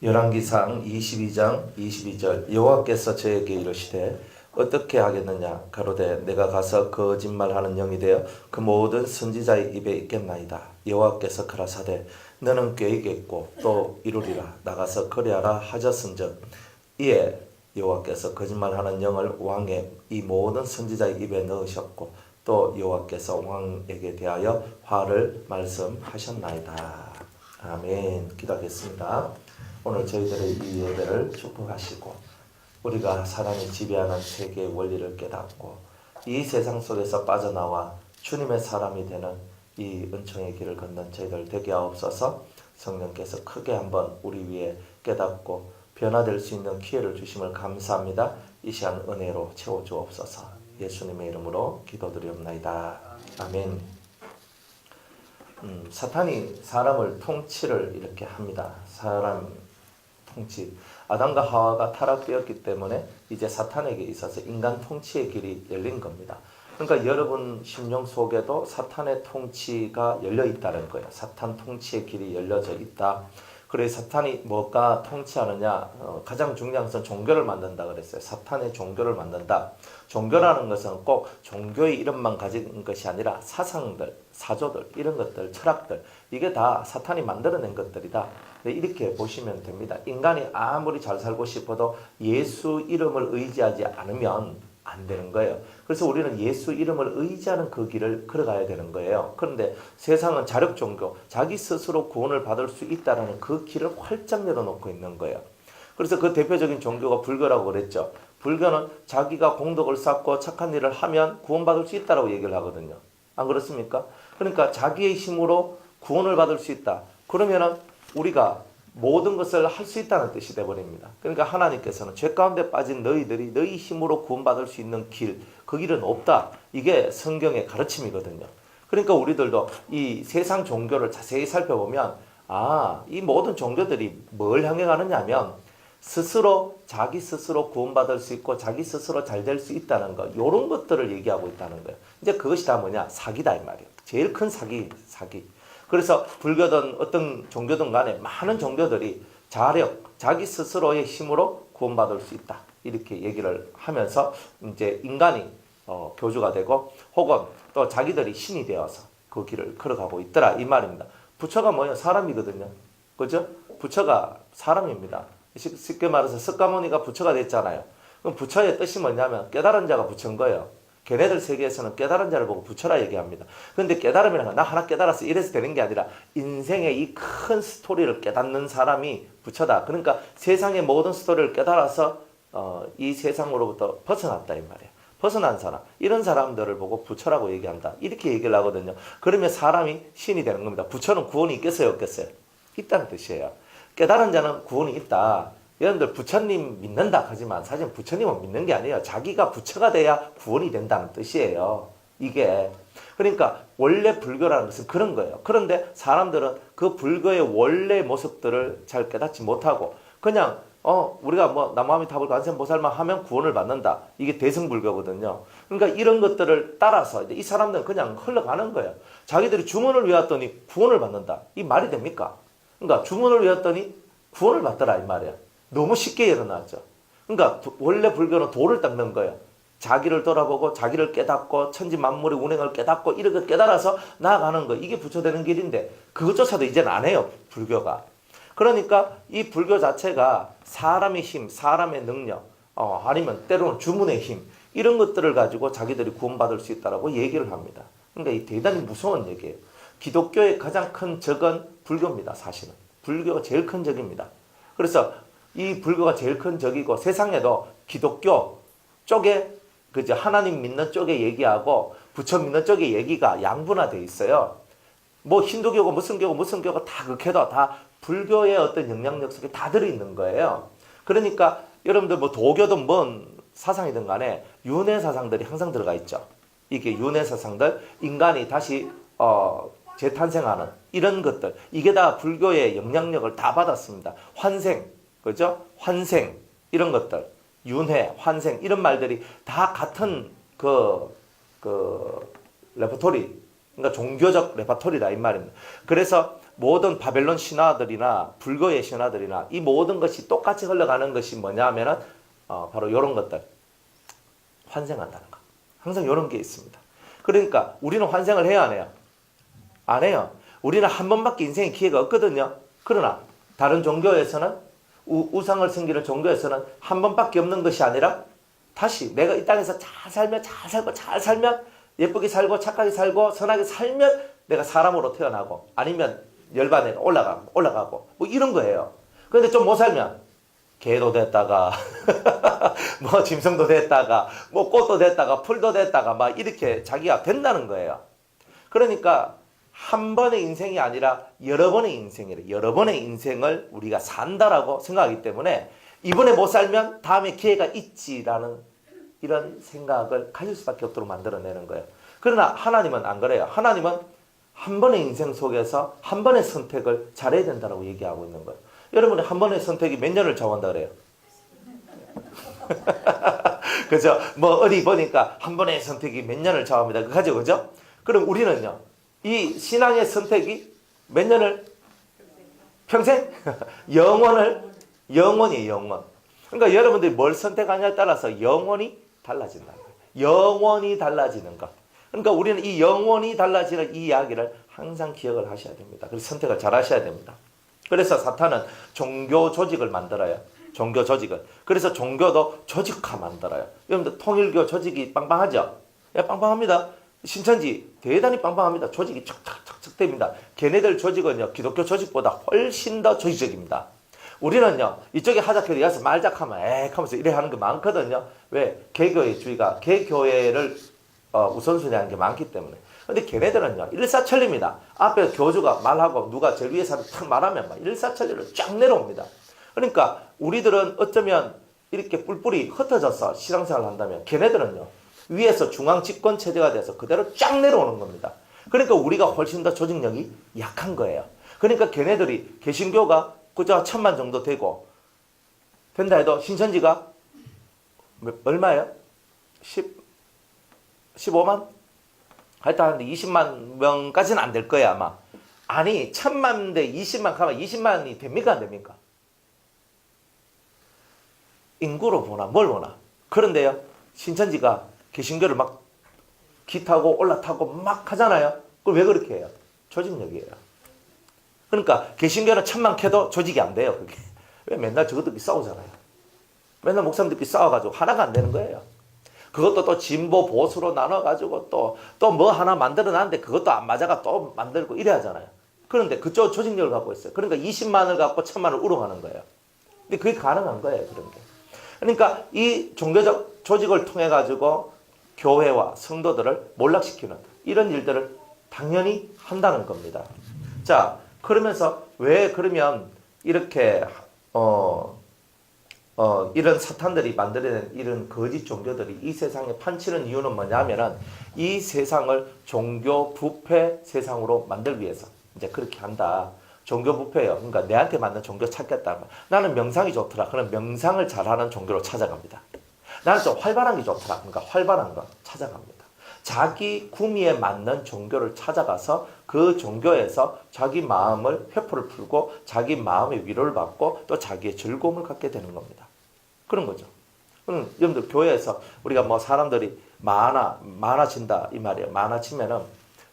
열왕기상 22장 22절 여호와께서 저에게 이르시되 어떻게 하겠느냐 가로되 내가 가서 거짓말하는 영이 되어 그 모든 선지자의 입에 있겠나이다. 여호와께서 가라사대 너는 꾀이겠고 또 이루리라. 나가서 그리하라 하셨은즉 이에 여호와께서 거짓말하는 영을 왕의 이 모든 선지자의 입에 넣으셨고 또 여호와께서 왕에게 대하여 화를 말씀하셨나이다. 아멘. 기도하겠습니다. 오늘 저희들의 이 예배를 축복하시고 우리가 사람이 지배하는 세계의 원리를 깨닫고 이 세상 속에서 빠져나와 주님의 사람이 되는 이 은총의 길을 걷는 저희들 되게 하옵소서. 성령께서 크게 한번 우리 위에 깨닫고 변화될 수 있는 기회를 주심을 감사합니다. 이 시간 은혜로 채워주옵소서. 예수님의 이름으로 기도드리옵나이다. 아멘. 사탄이 사람을 통치를 이렇게 합니다. 사람 통치. 아담과 하와가 타락되었기 때문에 이제 사탄에게 있어서 인간 통치의 길이 열린 겁니다. 그러니까 여러분 심령 속에도 사탄의 통치가 열려 있다는 거예요. 사탄 통치의 길이 열려져 있다. 그래서 사탄이 뭐가 통치하느냐? 가장 중요한 것은 종교를 만든다 그랬어요. 사탄의 종교를 만든다. 종교라는 것은 꼭 종교의 이름만 가진 것이 아니라 사상들, 사조들, 이런 것들, 철학들, 이게 다 사탄이 만들어낸 것들이다. 이렇게 보시면 됩니다. 인간이 아무리 잘 살고 싶어도 예수 이름을 의지하지 않으면 안 되는 거예요. 그래서 우리는 예수 이름을 의지하는 그 길을 걸어가야 되는 거예요. 그런데 세상은 자력 종교, 자기 스스로 구원을 받을 수 있다는 그 길을 활짝 열어놓고 있는 거예요. 그래서 그 대표적인 종교가 불교라고 그랬죠. 불교는 자기가 공덕을 쌓고 착한 일을 하면 구원받을 수 있다고 얘기를 하거든요. 안 그렇습니까? 그러니까 자기의 힘으로 구원을 받을 수 있다. 그러면은 우리가 모든 것을 할 수 있다는 뜻이 되어버립니다. 그러니까 하나님께서는 죄 가운데 빠진 너희들이 너희 힘으로 구원받을 수 있는 길, 그 길은 없다. 이게 성경의 가르침이거든요. 그러니까 우리들도 이 세상 종교를 자세히 살펴보면 이 모든 종교들이 뭘 향해 가느냐 하면 스스로 자기 스스로 구원받을 수 있고 자기 스스로 잘 될 수 있다는 것, 이런 것들을 얘기하고 있다는 거예요. 이제 그것이 다 뭐냐? 사기다 이 말이에요. 제일 큰 사기. 그래서 불교든 어떤 종교든 간에 많은 종교들이 자기 스스로의 힘으로 구원받을 수 있다. 이렇게 얘기를 하면서 이제 인간이 교주가 되고 혹은 또 자기들이 신이 되어서 그 길을 걸어가고 있더라. 이 말입니다. 부처가 뭐예요? 사람이거든요. 그죠? 부처가 사람입니다. 쉽게 말해서 석가모니가 부처가 됐잖아요. 그럼 부처의 뜻이 뭐냐면 깨달은 자가 부처인 거예요. 걔네들 세계에서는 깨달은 자를 보고 부처라 얘기합니다. 그런데 깨달음이라는 건 나 하나 깨달았어 이래서 되는 게 아니라 인생의 이 큰 스토리를 깨닫는 사람이 부처다. 그러니까 세상의 모든 스토리를 깨달아서 이 세상으로부터 벗어났다 이 말이에요. 벗어난 사람, 이런 사람들을 보고 부처라고 얘기한다. 이렇게 얘기를 하거든요. 그러면 사람이 신이 되는 겁니다. 부처는 구원이 있겠어요 없겠어요? 있다는 뜻이에요. 깨달은 자는 구원이 있다. 여러분들 부처님 믿는다 하지만 사실 부처님은 믿는 게 아니에요. 자기가 부처가 돼야 구원이 된다는 뜻이에요. 이게 그러니까 원래 불교라는 것은 그런 거예요. 그런데 사람들은 그 불교의 원래 모습들을 잘 깨닫지 못하고 그냥 우리가 뭐 나무아미타불 관세음보살만 하면 구원을 받는다. 이게 대승불교거든요. 그러니까 이런 것들을 따라서 이 사람들은 그냥 흘러가는 거예요. 자기들이 주문을 외웠더니 구원을 받는다. 이 말이 됩니까? 그러니까 주문을 외웠더니 구원을 받더라 이 말이에요. 너무 쉽게 일어나죠. 그러니까 원래 불교는 도를 닦는 거예요. 자기를 돌아보고 자기를 깨닫고 천지 만물의 운행을 깨닫고 이렇게 깨달아서 나아가는 거. 이게 부처되는 길인데 그것조차도 이제는 안 해요. 불교가. 그러니까 이 불교 자체가 사람의 힘, 사람의 능력 아니면 때로는 주문의 힘 이런 것들을 가지고 자기들이 구원받을 수 있다고 얘기를 합니다. 그러니까 이 대단히 무서운 얘기예요. 기독교의 가장 큰 적은 불교입니다. 사실은. 불교가 제일 큰 적입니다. 그래서 이 불교가 제일 큰 적이고 세상에도 기독교 쪽에 그죠 하나님 믿는 쪽에 얘기하고 부처 믿는 쪽에 얘기가 양분화되어 있어요. 뭐 힌두교고 무슨 교고 다 극해도 다 불교의 어떤 영향력 속에 다 들어있는 거예요. 그러니까 여러분들 뭐 도교든 뭔 사상이든 간에 윤회 사상들이 항상 들어가 있죠. 이게 윤회 사상들 인간이 다시 재탄생하는 이런 것들 이게 다 불교의 영향력을 다 받았습니다. 환생 그죠? 환생 이런 것들 윤회, 환생 이런 말들이 다 같은 그 레퍼토리 그러니까 종교적 레파토리다 이 말입니다. 그래서 모든 바벨론 신화들이나 불교의 신화들이나 이 모든 것이 똑같이 흘러가는 것이 뭐냐 하면은 바로 이런 것들. 환생한다는 거. 항상 이런 게 있습니다. 그러니까 우리는 환생을 해야 안 해요? 안 해요. 우리는 한 번밖에 인생의 기회가 없거든요. 그러나 다른 종교에서는 우상을 섬기는 종교에서는 한 번밖에 없는 것이 아니라 다시 내가 이 땅에서 잘 살면 잘 살면 예쁘게 살고 착하게 살고 선하게 살면 내가 사람으로 태어나고 아니면 열반에 올라가고 뭐 이런 거예요. 그런데 좀 못 살면 개도 됐다가 뭐 짐승도 됐다가 뭐 꽃도 됐다가 풀도 됐다가 막 이렇게 자기가 된다는 거예요. 그러니까 한 번의 인생이 아니라 여러 번의 인생이래. 여러 번의 인생을 우리가 산다라고 생각하기 때문에 이번에 못 살면 다음에 기회가 있지라는 이런 생각을 가질 수밖에 없도록 만들어내는 거예요. 그러나 하나님은 안 그래요. 하나님은 한 번의 인생 속에서 한 번의 선택을 잘해야 된다고 얘기하고 있는 거예요. 여러분이 한 번의 선택이 몇 년을 좌우한다 그래요? 그죠? 뭐 어디 보니까 한 번의 선택이 몇 년을 좌우합니다. 그죠? 그죠? 그럼 우리는요. 이 신앙의 선택이 몇 년을? 평생? 영원이에요. 영원. 그러니까 여러분들이 뭘 선택하냐에 따라서 영원히 달라진다. 영원히 달라지는 것. 그러니까 우리는 이 영원히 달라지는 이 이야기를 항상 기억을 하셔야 됩니다. 그래서 선택을 잘 하셔야 됩니다. 그래서 사탄은 종교 조직을 만들어요. 종교 조직을. 그래서 종교도 조직화 만들어요. 여러분들 통일교 조직이 빵빵하죠? 예, 빵빵합니다. 신천지 대단히 빵빵합니다. 조직이 척척척척 됩니다. 걔네들 조직은요, 기독교 조직보다 훨씬 더 조직적입니다. 우리는요, 이쪽에 하자교회 와서 말작하면 에이 하면서 이래 하는 게 많거든요. 왜? 개교회주의가 개교회를 우선순위 하는 게 많기 때문에. 근데 걔네들은요, 일사천리입니다. 앞에 교주가 말하고 누가 제일 위에 사람 탁 말하면 막 일사천리로 쫙 내려옵니다. 그러니까 우리들은 어쩌면 이렇게 뿔뿔이 흩어져서 신앙생활을 한다면 걔네들은요, 위에서 중앙 집권 체제가 돼서 그대로 쫙 내려오는 겁니다. 그러니까 우리가 훨씬 더 조직력이 약한 거예요. 그러니까 걔네들이 개신교가 그저 1000만 정도 되고 된다 해도 신천지가 얼마예요? 15만? 하여튼 20만 명까지는 안 될 거야 아마. 아니 1000만 대 20만 가면 20만이 됩니까 안 됩니까? 인구로 보나 뭘 보나. 그런데요, 신천지가 개신교를 막 기타고 올라타고 막 하잖아요. 그걸 왜 그렇게 해요? 조직력이에요. 그러니까 개신교는 1000만 캐도 조직이 안 돼요. 그게. 왜 맨날 저것들끼리 싸우잖아요. 맨날 목사님들끼리 싸워가지고 하나가 안 되는 거예요. 그것도 또 진보 보수로 나눠가지고 또 뭐 하나 만들어놨는데 그것도 안 맞아가 또 만들고 이래 하잖아요. 그런데 그쪽 조직력을 갖고 있어요. 그러니까 20만을 갖고 1000만을 우롱하는 거예요. 근데 그게 가능한 거예요. 그런 게. 그러니까 이 종교적 조직을 통해 가지고 교회와 성도들을 몰락시키는 이런 일들을 당연히 한다는 겁니다. 자, 그러면서 왜 그러면 이렇게 이런 사탄들이 만들어낸 이런 거짓 종교들이 이 세상에 판치는 이유는 뭐냐면은 이 세상을 종교 부패 세상으로 만들기 위해서 이제 그렇게 한다. 종교 부패예요. 그러니까 내한테 맞는 종교 찾겠다. 나는 명상이 좋더라. 그럼 명상을 잘하는 종교로 찾아갑니다. 나는 좀 활발한 게 좋더라. 그러니까 활발한 거 찾아갑니다. 자기 구미에 맞는 종교를 찾아가서 그 종교에서 자기 마음을 회포를 풀고 자기 마음의 위로를 받고 또 자기의 즐거움을 갖게 되는 겁니다. 그런 거죠. 여러분들 교회에서 우리가 뭐 사람들이 많아진다 이 말이에요. 많아지면은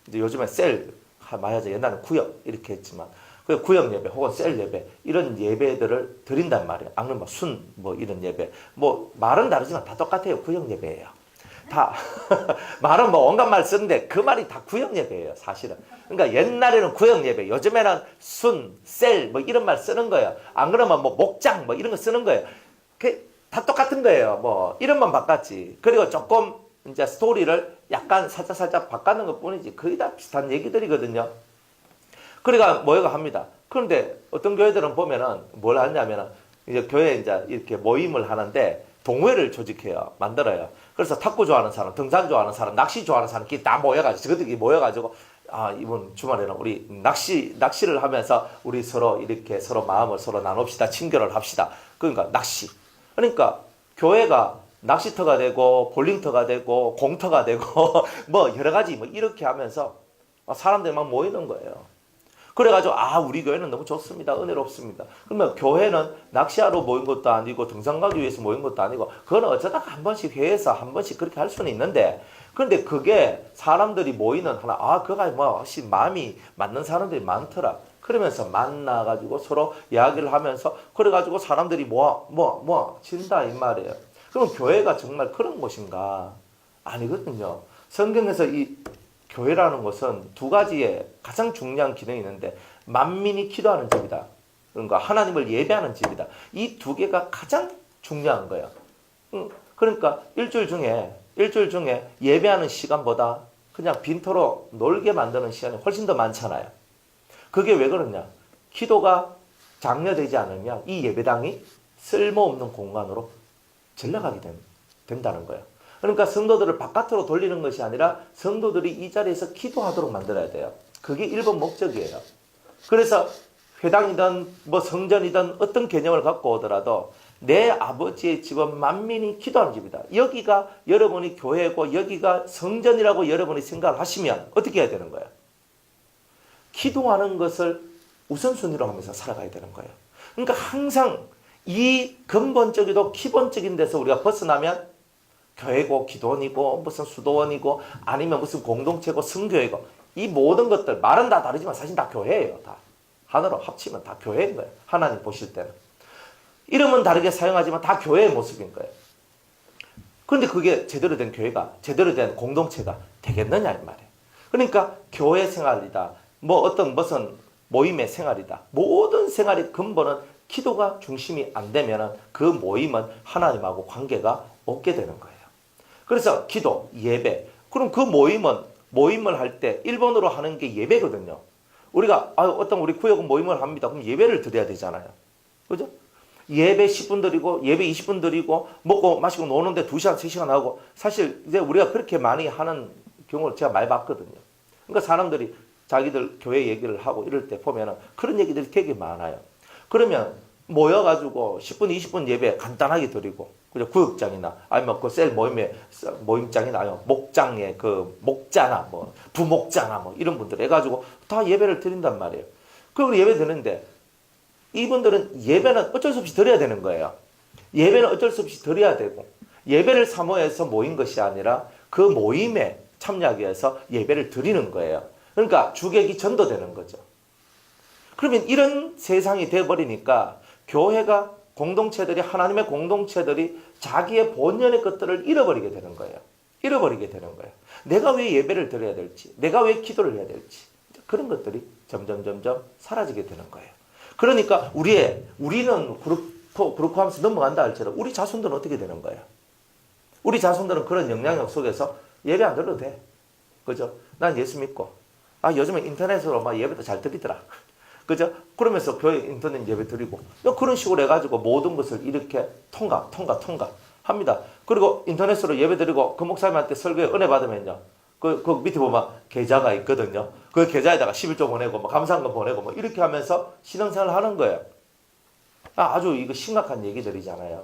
이제 요즘에 셀 말하자 옛날에 구역 이렇게 했지만 그 구역 예배 혹은 셀 예배 이런 예배들을 드린단 말이에요. 안 그러면 순 뭐 이런 예배 뭐 말은 다르지만 다 똑같아요. 구역 예배예요. 다 말은 뭐 온갖 말 쓰는데 그 말이 다 구역 예배예요. 사실은. 그러니까 옛날에는 구역 예배, 요즘에는 순, 셀 뭐 이런 말 쓰는 거예요. 안 그러면 뭐 목장 뭐 이런 거 쓰는 거예요. 다 똑같은 거예요. 뭐 이름만 바꿨지. 그리고 조금 이제 스토리를 약간 살짝 바꾸는 것 뿐이지 거의 다 비슷한 얘기들이거든요. 그러니까 모여가 합니다. 그런데 어떤 교회들은 보면은 뭘 하냐면은 이제 교회에 이제 이렇게 모임을 하는데 동호회를 조직해요. 만들어요. 그래서 탁구 좋아하는 사람, 등산 좋아하는 사람, 낚시 좋아하는 사람끼리 다 모여가지고 저들끼리 모여가지고 이번 주말에는 우리 낚시를 하면서 우리 서로 이렇게 서로 마음을 서로 나눕시다. 친교를 합시다. 그러니까 낚시. 그러니까 교회가 낚시터가 되고 볼링터가 되고 공터가 되고 뭐 여러 가지 뭐 이렇게 하면서 사람들이 막 모이는 거예요. 그래가지고 우리 교회는 너무 좋습니다. 은혜롭습니다. 그러면 교회는 낚시하러 모인 것도 아니고 등산 가기 위해서 모인 것도 아니고 그거는 어쩌다가 한 번씩 회에서 한 번씩 그렇게 할 수는 있는데 그런데 그게 사람들이 모이는 하나 그가 혹시 마음이 맞는 사람들이 많더라. 그러면서 만나가지고 서로 이야기를 하면서 그래가지고 사람들이 친다 이 말이에요. 그럼 교회가 정말 그런 곳인가? 아니거든요. 성경에서 이 교회라는 것은 두 가지의 가장 중요한 기능이 있는데 만민이 기도하는 집이다. 그러니까 하나님을 예배하는 집이다. 이 두 개가 가장 중요한 거예요. 그러니까 일주일 중에 예배하는 시간보다 그냥 빈터로 놀게 만드는 시간이 훨씬 더 많잖아요. 그게 왜 그러냐? 기도가 장려되지 않으면 이 예배당이 쓸모없는 공간으로 전락하게 된다는 거예요. 그러니까 성도들을 바깥으로 돌리는 것이 아니라 성도들이 이 자리에서 기도하도록 만들어야 돼요. 그게 1번 목적이에요. 그래서 회당이든 성전이든 어떤 개념을 갖고 오더라도 내 아버지의 집은 만민이 기도하는 집이다. 여기가 여러분이 교회고 여기가 성전이라고 여러분이 생각을 하시면 어떻게 해야 되는 거예요? 기도하는 것을 우선순위로 하면서 살아가야 되는 거예요. 그러니까 항상 이 근본적이고 기본적인 데서 우리가 벗어나면 교회고 기도원이고 무슨 수도원이고 아니면 무슨 공동체고 성교회고 이 모든 것들 말은 다 다르지만 사실 다 교회예요. 다 하나로 합치면 다 교회인 거예요. 하나님 보실 때는 이름은 다르게 사용하지만 다 교회의 모습인 거예요. 그런데 그게 제대로 된 교회가 제대로 된 공동체가 되겠느냐 이 말이에요. 그러니까 교회 생활이다. 무슨 모임의 생활이다. 모든 생활의 근본은 기도가 중심이 안 되면 그 모임은 하나님하고 관계가 없게 되는 거예요. 그래서 기도, 예배. 그럼 그 모임을 할 때 1번으로 하는 게 예배거든요. 우리가 어떤 우리 구역은 모임을 합니다. 그럼 예배를 드려야 되잖아요. 그죠? 예배 10분 드리고 예배 20분 드리고 먹고 마시고 노는데 2시간, 3시간 하고 사실 이제 우리가 그렇게 많이 하는 경우를 제가 많이 봤거든요. 그러니까 사람들이 자기들 교회 얘기를 하고 이럴 때 보면은 그런 얘기들이 되게 많아요. 그러면 모여가지고 10분, 20분 예배 간단하게 드리고, 그죠? 구역장이나, 아니면 그 셀 모임장이나, 아니면 목장에 목자나, 부목자나, 이런 분들 해가지고 다 예배를 드린단 말이에요. 그리고 예배 드리는데, 이분들은 예배는 어쩔 수 없이 드려야 되는 거예요. 예배는 어쩔 수 없이 드려야 되고, 예배를 사모해서 모인 것이 아니라 그 모임에 참여하기 위해서 예배를 드리는 거예요. 그러니까 주객이 전도되는 거죠. 그러면 이런 세상이 되어버리니까 교회가 공동체들이 하나님의 공동체들이 자기의 본연의 것들을 잃어버리게 되는 거예요. 잃어버리게 되는 거예요. 내가 왜 예배를 드려야 될지, 내가 왜 기도를 해야 될지 그런 것들이 점점 사라지게 되는 거예요. 그러니까 우리는 그렇고 하면서 넘어간다 할지라도 우리 자손들은 어떻게 되는 거예요? 우리 자손들은 그런 영향력 속에서 예배 안 드려도 돼. 그죠? 난 예수 믿고 요즘에 인터넷으로 막 예배도 잘 드리더라. 그죠? 그러면서 교회 인터넷 예배 드리고 그런 식으로 해가지고 모든 것을 이렇게 통과 합니다. 그리고 인터넷으로 예배 드리고 그 목사님한테 설교에 은혜 받으면요. 그 밑에 보면 계좌가 있거든요. 그 계좌에다가 11조 보내고 감사한거 보내고 이렇게 하면서 신앙생활을 하는 거예요. 아주 이거 심각한 얘기들이잖아요.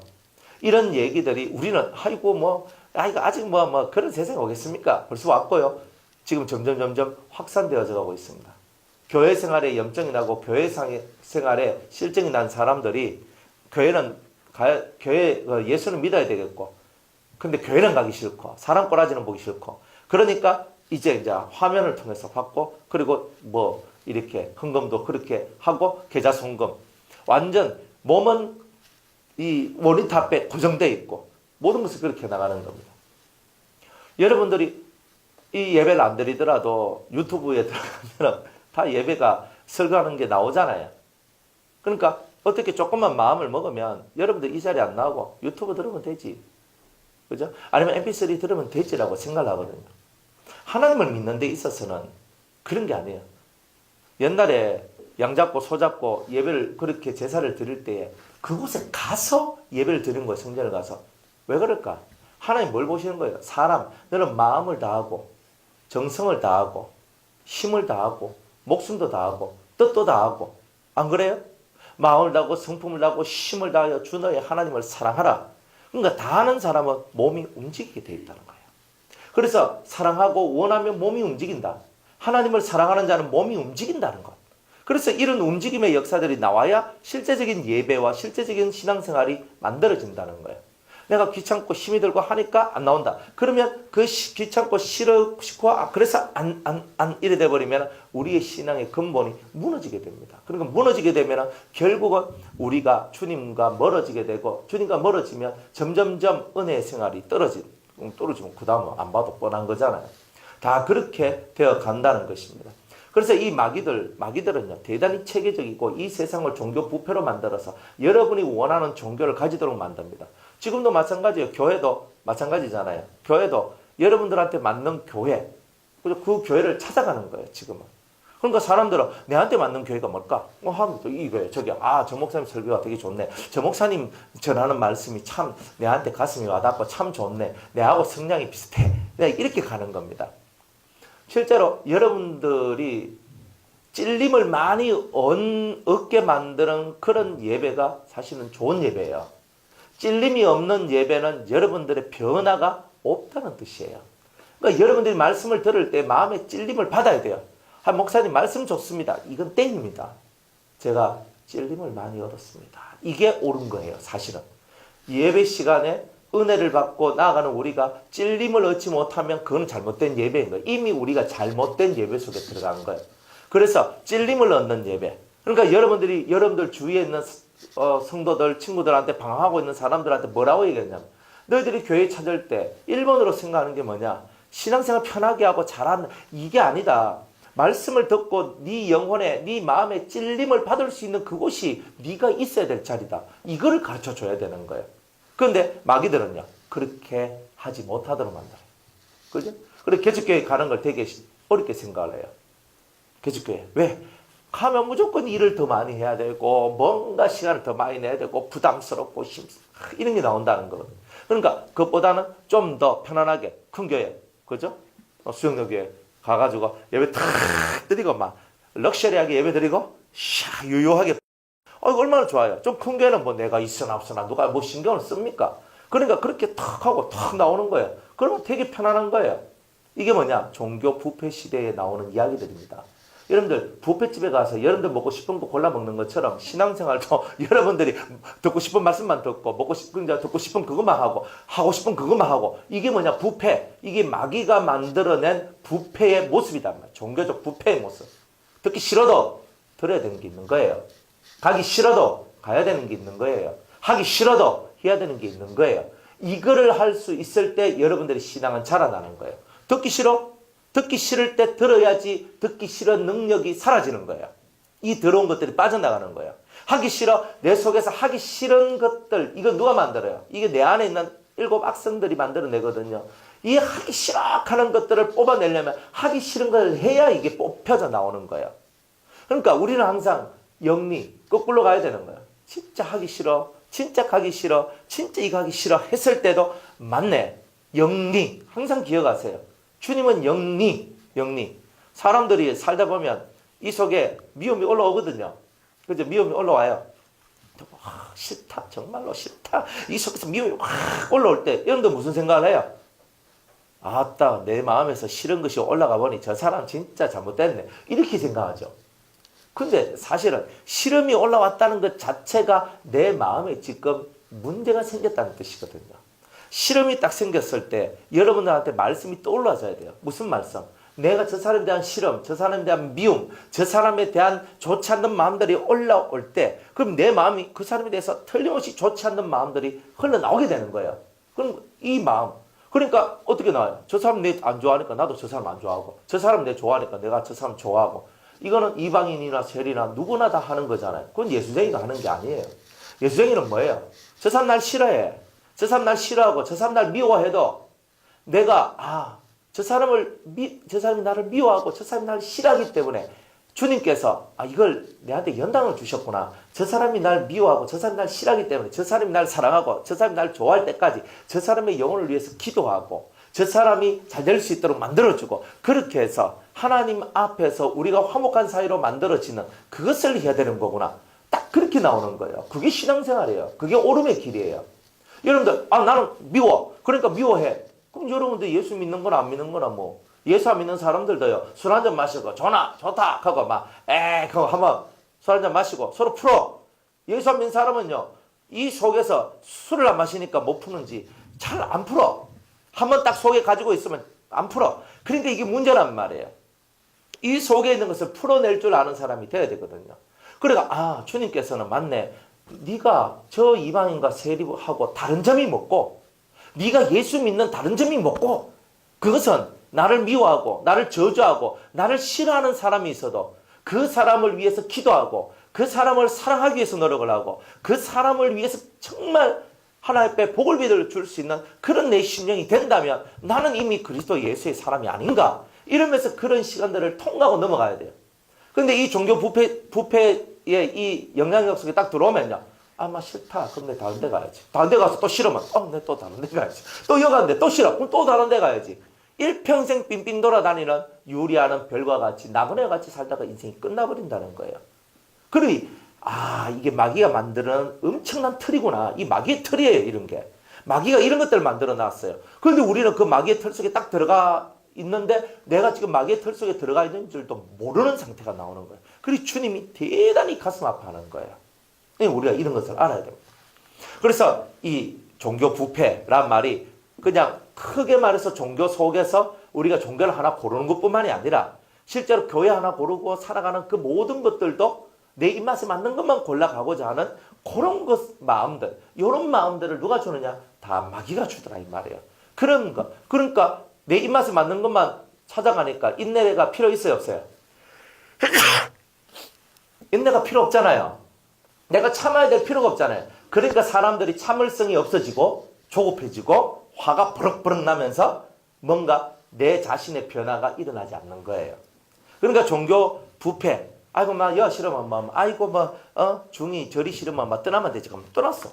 이런 얘기들이 우리는 이거 아직 그런 세상이 오겠습니까? 벌써 왔고요. 지금 점점 확산되어져 가고 있습니다. 교회 생활에 염증이 나고 교회 생활에 실증이 난 사람들이 예수는 믿어야 되겠고 근데 교회는 가기 싫고 사람 꼬라지는 보기 싫고 그러니까 이제 화면을 통해서 받고 그리고 이렇게 헌금도 그렇게 하고 계좌 송금 완전 몸은 이 모니터 앞에 고정되어 있고 모든 것을 그렇게 나가는 겁니다. 여러분들이 이 예배를 안 드리더라도 유튜브에 들어가면 다 예배가 설교하는 게 나오잖아요. 그러니까 어떻게 조금만 마음을 먹으면 여러분들 이 자리에 안 나오고 유튜브 들으면 되지. 그죠? 아니면 mp3 들으면 되지라고 생각을 하거든요. 하나님을 믿는 데 있어서는 그런 게 아니에요. 옛날에 양 잡고 소 잡고 예배를 그렇게 제사를 드릴 때에 그곳에 가서 예배를 드리는 거예요. 성전을 가서. 왜 그럴까? 하나님 뭘 보시는 거예요? 사람, 너는 마음을 다하고 정성을 다하고 힘을 다하고 목숨도 다하고 뜻도 다하고 안 그래요? 마음을 다하고 성품을 다하고 힘을 다하여 주 너의 하나님을 사랑하라. 그러니까 다하는 사람은 몸이 움직이게 돼 있다는 거예요. 그래서 사랑하고 원하면 몸이 움직인다. 하나님을 사랑하는 자는 몸이 움직인다는 것. 그래서 이런 움직임의 역사들이 나와야 실제적인 예배와 실제적인 신앙생활이 만들어진다는 거예요. 내가 귀찮고 힘이 들고 하니까 안 나온다. 그러면 그 귀찮고 싫고 그래서 안 이래 돼버리면 우리의 신앙의 근본이 무너지게 됩니다. 그러니까 무너지게 되면 결국은 우리가 주님과 멀어지게 되고, 주님과 멀어지면 점점점 은혜의 생활이 떨어지면 그 다음은 안 봐도 뻔한 거잖아요. 다 그렇게 되어 간다는 것입니다. 그래서 이 마귀들은요, 대단히 체계적이고 이 세상을 종교 부패로 만들어서 여러분이 원하는 종교를 가지도록 만듭니다. 지금도 마찬가지예요. 교회도 마찬가지잖아요. 교회도 여러분들한테 맞는 교회, 그 교회를 찾아가는 거예요, 지금은. 그러니까 사람들은 내한테 맞는 교회가 뭘까? 하면 또 이거예요. 저 목사님 설교가 되게 좋네. 저 목사님 전하는 말씀이 참 내한테 가슴이 와닿고 참 좋네. 내하고 성향이 비슷해. 이렇게 가는 겁니다. 실제로 여러분들이 찔림을 많이 얻게 만드는 그런 예배가 사실은 좋은 예배예요. 찔림이 없는 예배는 여러분들의 변화가 없다는 뜻이에요. 그러니까 여러분들이 말씀을 들을 때 마음의 찔림을 받아야 돼요. 목사님 말씀 좋습니다. 이건 땡입니다. 제가 찔림을 많이 얻었습니다. 이게 옳은 거예요, 사실은. 예배 시간에 은혜를 받고 나아가는 우리가 찔림을 얻지 못하면 그건 잘못된 예배인 거예요. 이미 우리가 잘못된 예배 속에 들어간 거예요. 그래서 찔림을 얻는 예배. 그러니까 여러분들 주위에 있는 성도들, 친구들한테 방황하고 있는 사람들한테 뭐라고 얘기했냐면, 너희들이 교회 찾을 때 1번으로 생각하는 게 뭐냐? 신앙생활 편하게 하고 잘하는, 이게 아니다. 말씀을 듣고 네 영혼에, 네 마음에 찔림을 받을 수 있는 그곳이 네가 있어야 될 자리다. 이거를 가르쳐줘야 되는 거예요. 그런데 마귀들은요, 그렇게 하지 못하도록 만들어요. 그죠? 그래서 개척교회 가는 걸 되게 어렵게 생각을 해요. 개척교회. 왜? 가면 무조건 일을 더 많이 해야 되고, 뭔가 시간을 더 많이 내야 되고, 부담스럽고, 이런 게 나온다는 거거든요. 그러니까 그것보다는 좀 더 편안하게, 큰 교회, 그죠? 수영역 교회 가가지고 예배 탁 드리고, 막, 럭셔리하게 예배 드리고, 유유하게. 얼마나 좋아요. 좀 큰 교회는 뭐 내가 있으나 없으나 누가 뭐 신경을 씁니까? 그러니까 그렇게 탁 하고 탁 나오는 거예요. 그러면 되게 편안한 거예요. 이게 뭐냐? 종교 부패 시대에 나오는 이야기들입니다. 여러분들 부패집에 가서 여러분들 먹고 싶은 거 골라 먹는 것처럼 신앙생활도 여러분들이 듣고 싶은 말씀만 듣고 듣고 싶은 그것만 하고 싶은 그것만 하고, 이게 뭐냐? 부패. 이게 마귀가 만들어낸 부패의 모습이다. 종교적 부패의 모습. 듣기 싫어도 들어야 되는 게 있는 거예요. 가기 싫어도 가야 되는 게 있는 거예요. 하기 싫어도 해야 되는 게 있는 거예요. 이거를 할 수 있을 때 여러분들의 신앙은 자라나는 거예요. 듣기 싫어? 듣기 싫을 때 들어야지 듣기 싫은 능력이 사라지는 거예요. 이 더러운 것들이 빠져나가는 거예요. 하기 싫어? 내 속에서 하기 싫은 것들, 이거 누가 만들어요? 이게 내 안에 있는 7 악성들이 만들어내거든요. 이 하기 싫어 하는 것들을 뽑아내려면 하기 싫은 걸 해야 이게 뽑혀져 나오는 거예요. 그러니까 우리는 항상 영리, 거꾸로 가야 되는 거예요. 진짜 하기 싫어, 진짜 가기 싫어, 진짜 이거 하기 싫어 했을 때도 맞네. 영리. 항상 기억하세요. 주님은 영리. 사람들이 살다 보면 이 속에 미움이 올라오거든요. 그죠? 미움이 올라와요. 싫다. 정말로 싫다. 이 속에서 미움이 확 올라올 때 여러분들 무슨 생각을 해요? 아따, 내 마음에서 싫은 것이 올라가 보니 저 사람 진짜 잘못됐네. 이렇게 생각하죠. 근데 사실은 시름이 올라왔다는 것 자체가 내 마음에 지금 문제가 생겼다는 뜻이거든요. 시름이 딱 생겼을 때 여러분들한테 말씀이 떠올라져야 돼요. 무슨 말씀? 내가 저 사람에 대한 시름, 저 사람에 대한 미움, 저 사람에 대한 좋지 않는 마음들이 올라올 때, 그럼 내 마음이 그 사람에 대해서 틀림없이 좋지 않는 마음들이 흘러나오게 되는 거예요. 그럼 이 마음, 그러니까 어떻게 나와요? 저 사람 내 안 좋아하니까 나도 저 사람 안 좋아하고, 저 사람 내 좋아하니까 내가 저 사람 좋아하고. 이거는 이방인이나 세리나 누구나 다 하는 거잖아요. 그건 예수쟁이가 하는 게 아니에요. 예수쟁이는 뭐예요? 저 사람 날 싫어해. 저 사람 날 싫어하고 저 사람 날 미워해도 내가 저 사람이 나를 미워하고 저 사람이 나를 싫어하기 때문에 주님께서 이걸 내한테 연단을 주셨구나. 저 사람이 날 미워하고 저 사람이 날 싫어하기 때문에 저 사람이 날 사랑하고 저 사람이 날 좋아할 때까지 저 사람의 영혼을 위해서 기도하고 저 사람이 잘 될 수 있도록 만들어주고, 그렇게 해서 하나님 앞에서 우리가 화목한 사이로 만들어지는 그것을 해야 되는 거구나. 딱 그렇게 나오는 거예요. 그게 신앙생활이에요. 그게 오름의 길이에요. 여러분들 나는 미워. 그러니까 미워해. 그럼 여러분들 예수 믿는 거나 안 믿는 거나 뭐 예수 안 믿는 사람들도요, 술 한잔 마시고, 좋다! 하고 막, 하고 한번 술 한잔 마시고 서로 풀어. 예수 안 믿는 사람은요, 이 속에서 술을 안 마시니까 못 푸는지 잘 안 풀어. 한번 딱 속에 가지고 있으면 안 풀어. 그러니까 이게 문제란 말이에요. 이 속에 있는 것을 풀어낼 줄 아는 사람이 돼야 되거든요. 그러니까 주님께서는 맞네. 네가 저 이방인과 세리하고 다른 점이 뭐고, 네가 예수 믿는 다른 점이 뭐고, 그것은 나를 미워하고 나를 저주하고 나를 싫어하는 사람이 있어도 그 사람을 위해서 기도하고 그 사람을 사랑하기 위해서 노력을 하고 그 사람을 위해서 정말 하나님께 복을 빌어 줄 수 있는 그런 내 심령이 된다면 나는 이미 그리스도 예수의 사람이 아닌가, 이러면서 그런 시간들을 통과하고 넘어가야 돼요. 근데 이 종교 부패의 이 영향력 속에 딱 들어오면요, 막 싫다. 그럼 내 다른 데 가야지. 다른 데 가서 또 싫으면 내 또 다른 데 가야지. 또 여기 갔는데 또 싫어. 그럼 또 다른 데 가야지. 일평생 빙빙 돌아다니는 유리하는 별과 같이 나그네 같이 살다가 인생이 끝나버린다는 거예요. 그러니 이게 마귀가 만드는 엄청난 틀이구나. 이 마귀의 틀이에요, 이런 게. 마귀가 이런 것들을 만들어 놨어요. 그런데 우리는 그 마귀의 틀 속에 딱 들어가 있는데 내가 지금 마귀의 틀 속에 들어가 있는 줄도 모르는 상태가 나오는 거예요. 그리고 주님이 대단히 가슴 아파하는 거예요. 우리가 이런 것을 알아야 됩니다. 그래서 이 종교 부패란 말이 그냥 크게 말해서 종교 속에서 우리가 종교를 하나 고르는 것뿐만이 아니라 실제로 교회 하나 고르고 살아가는 그 모든 것들도 내 입맛에 맞는 것만 골라가고자 하는 그런 마음들, 이런 마음들을 누가 주느냐? 다 마귀가 주더라, 이 말이에요. 그런 거. 그러니까 내 입맛에 맞는 것만 찾아가니까 인내가 필요 있어요, 없어요? 인내가 필요 없잖아요. 내가 참아야 될 필요가 없잖아요. 그러니까 사람들이 참을성이 없어지고 조급해지고 화가 버럭버럭 나면서 뭔가 내 자신의 변화가 일어나지 않는 거예요. 그러니까 종교 부패, 싫으면 중이 절이 싫으면 떠나면 되지. 그럼 떠났어.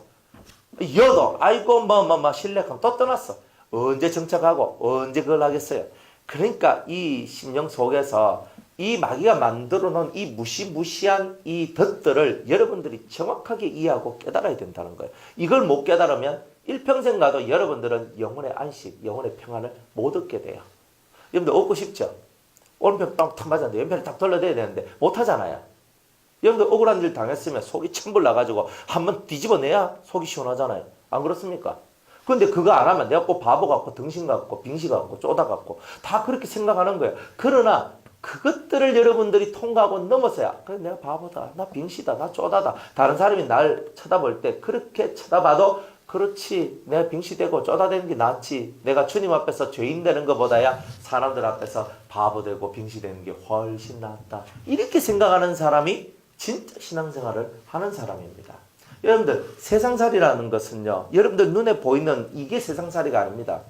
여도 신뢰하면 또 떠났어. 언제 정착하고 언제 그걸 하겠어요. 그러니까 이 심령 속에서 이 마귀가 만들어 놓은 이 무시무시한 이 덫들을 여러분들이 정확하게 이해하고 깨달아야 된다는 거예요. 이걸 못 깨달으면 일평생 가도 여러분들은 영혼의 안식, 영혼의 평안을 못 얻게 돼요. 여러분들 얻고 싶죠? 오른편 딱 맞았는데 왼편을 딱 돌려대야 되는데 못하잖아요. 여러분들 억울한 일 당했으면 속이 천불 나가지고 한번 뒤집어내야 속이 시원하잖아요. 안 그렇습니까? 근데 그거 안 하면 내가 꼭 바보 같고 등신 같고 빙시 같고 쪼다 같고 다 그렇게 생각하는 거예요. 그러나 그것들을 여러분들이 통과하고 넘어서야, 그래 내가 바보다, 나 빙시다, 나 쪼다다, 다른 사람이 날 쳐다볼 때 그렇게 쳐다봐도 그렇지, 내가 빙시되고 쪼다되는 게 낫지, 내가 주님 앞에서 죄인 되는 것보다야 사람들 앞에서 바보 되고 빙시되는 게 훨씬 낫다, 이렇게 생각하는 사람이 진짜 신앙생활을 하는 사람입니다. 여러분들 세상살이라는 것은요, 여러분들 눈에 보이는 이게 세상살이가 아닙니다.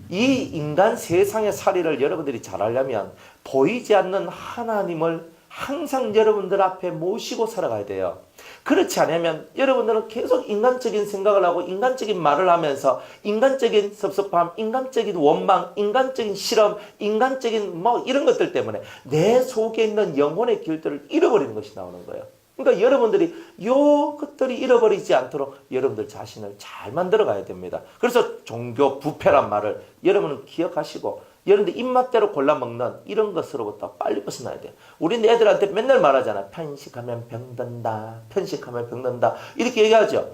이 인간 세상의 살이를 여러분들이 잘 하려면 보이지 않는 하나님을 항상 여러분들 앞에 모시고 살아가야 돼요. 그렇지 않으면 여러분들은 계속 인간적인 생각을 하고 인간적인 말을 하면서 인간적인 섭섭함, 인간적인 원망, 인간적인 실험, 인간적인 이런 것들 때문에 내 속에 있는 영혼의 길들을 잃어버리는 것이 나오는 거예요. 그러니까 여러분들이 이것들이 잃어버리지 않도록 여러분들 자신을 잘 만들어 가야 됩니다. 그래서 종교 부패란 말을 여러분은 기억하시고 여러분들 입맛대로 골라먹는 이런 것으로부터 빨리 벗어나야 돼요. 우리는 애들한테 맨날 말하잖아. 편식하면 병든다. 편식하면 병든다. 이렇게 얘기하죠.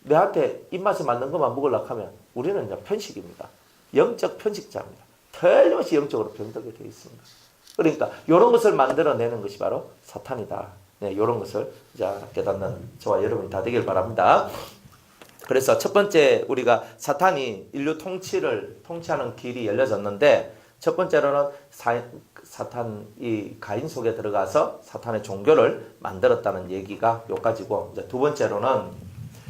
내한테 입맛에 맞는 것만 먹으려고 하면 우리는 편식입니다. 영적 편식자입니다. 틀림없이 영적으로 병들게 되어 있습니다. 그러니까 이런 것을 만들어내는 것이 바로 사탄이다. 이런 것을 깨닫는 저와 여러분이 다 되길 바랍니다. 그래서 첫 번째 우리가 사탄이 인류 통치하는 길이 열려졌는데, 첫 번째로는 사탄이 가인 속에 들어가서 사탄의 종교를 만들었다는 얘기가 여기까지고, 이제 두 번째로는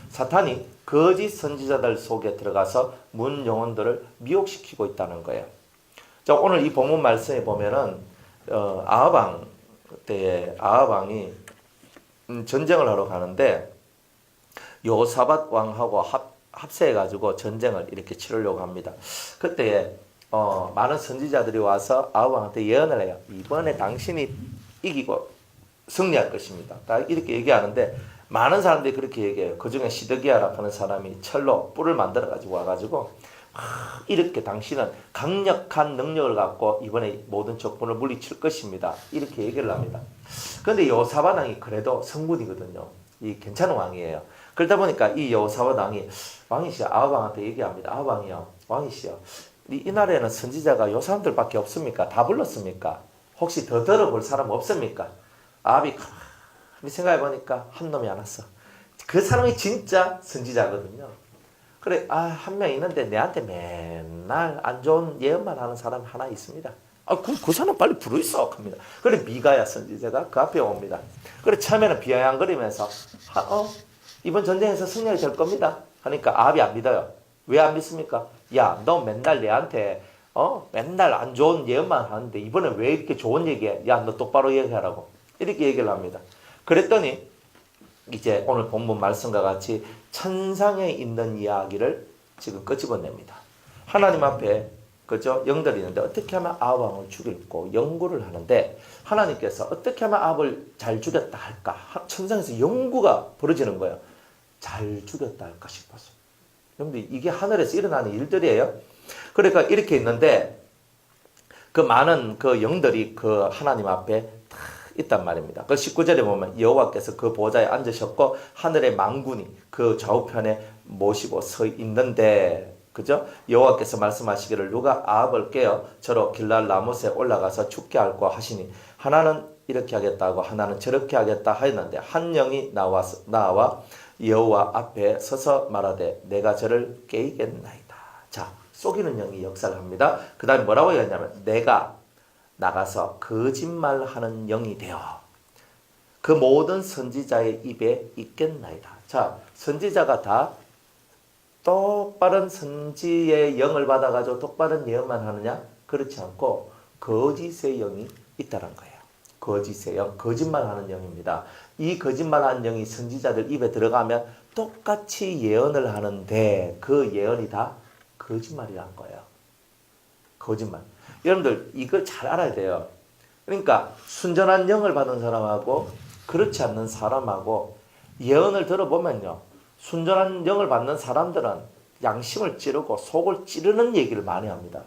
사탄이 거짓 선지자들 속에 들어가서 문 영혼들을 미혹시키고 있다는 거예요. 자, 오늘 이 본문 말씀에 보면은 아하방 때에 아하방이 전쟁을 하러 가는데 여호사밧 왕하고 합세해가지고 전쟁을 이렇게 치르려고 합니다. 그때 많은 선지자들이 와서 아합 왕한테 예언을 해요. 이번에 당신이 이기고 승리할 것입니다. 다 이렇게 얘기하는데 많은 사람들이 그렇게 얘기해요. 그 중에 시드기야라고 하는 사람이 철로 뿔을 만들어가지고 와가지고 이렇게 당신은 강력한 능력을 갖고 이번에 모든 적군을 물리칠 것입니다. 이렇게 얘기를 합니다. 그런데 여호사밧 왕이 그래도 성군이거든요. 이 괜찮은 왕이에요. 그러다 보니까 이 여호사밧 왕이 왕이시여 아합 왕한테 얘기합니다. 아합 왕이요, 왕이시여, 이 나라에는 선지자가 요 사람들밖에 없습니까? 다 불렀습니까? 혹시 더 들어볼 사람 없습니까? 아합이 가만히 생각해보니까 한 놈이 안 왔어. 그 사람이 진짜 선지자거든요. 그래, 한 명 있는데 내한테 맨날 안 좋은 예언만 하는 사람 하나 있습니다. 그 사람 빨리 부르있어 합니다. 그래, 미가야 선지자가 그 앞에 옵니다. 그래, 처음에는 비아냥거리면서 이번 전쟁에서 승리가 될 겁니다 하니까 아합이 안 믿어요. 왜 안 믿습니까? 야, 너 맨날 내한테 맨날 안 좋은 예언만 하는데 이번에 왜 이렇게 좋은 얘기해? 야, 너 똑바로 얘기하라고. 이렇게 얘기를 합니다. 그랬더니 이제 오늘 본문 말씀과 같이 천상에 있는 이야기를 지금 끄집어냅니다. 하나님 앞에 그죠? 영들이 있는데 어떻게 하면 아합 왕을 죽일고 연구를 하는데 하나님께서 어떻게 하면 아합을 잘 죽였다 할까? 천상에서 연구가 벌어지는 거예요. 잘 죽였다 할까 싶어서. 여러분들 이게 하늘에서 일어나는 일들이에요. 그러니까 이렇게 있는데 그 많은 그 영들이 그 하나님 앞에 다 있단 말입니다. 그 19절에 보면 여호와께서 그 보좌에 앉으셨고 하늘의 만군이 그 좌우편에 모시고 서 있는데 그죠? 여호와께서 말씀하시기를 누가 아합을 깨어 저로 길랄 라못에 올라가서 죽게 할까 하시니 하나는 이렇게 하겠다고 하나는 저렇게 하겠다 하였는데 한 영이 나와 여호와 앞에 서서 말하되 내가 저를 깨이겠나이다. 자, 속이는 영이 역사를 합니다. 그 다음에 뭐라고 했냐면 내가 나가서 거짓말하는 영이 되어 그 모든 선지자의 입에 있겠나이다. 자, 선지자가 다 똑바른 선지의 영을 받아가지고 똑바른 예언만 하느냐? 그렇지 않고 거짓의 영이 있다는 거예요. 거짓의 영, 거짓말하는 영입니다. 이 거짓말하는 영이 선지자들 입에 들어가면 똑같이 예언을 하는데 그 예언이 다 거짓말이란 거예요. 거짓말. 여러분들 이걸 잘 알아야 돼요. 그러니까 순전한 영을 받은 사람하고 그렇지 않는 사람하고 예언을 들어보면요. 순전한 영을 받는 사람들은 양심을 찌르고 속을 찌르는 얘기를 많이 합니다.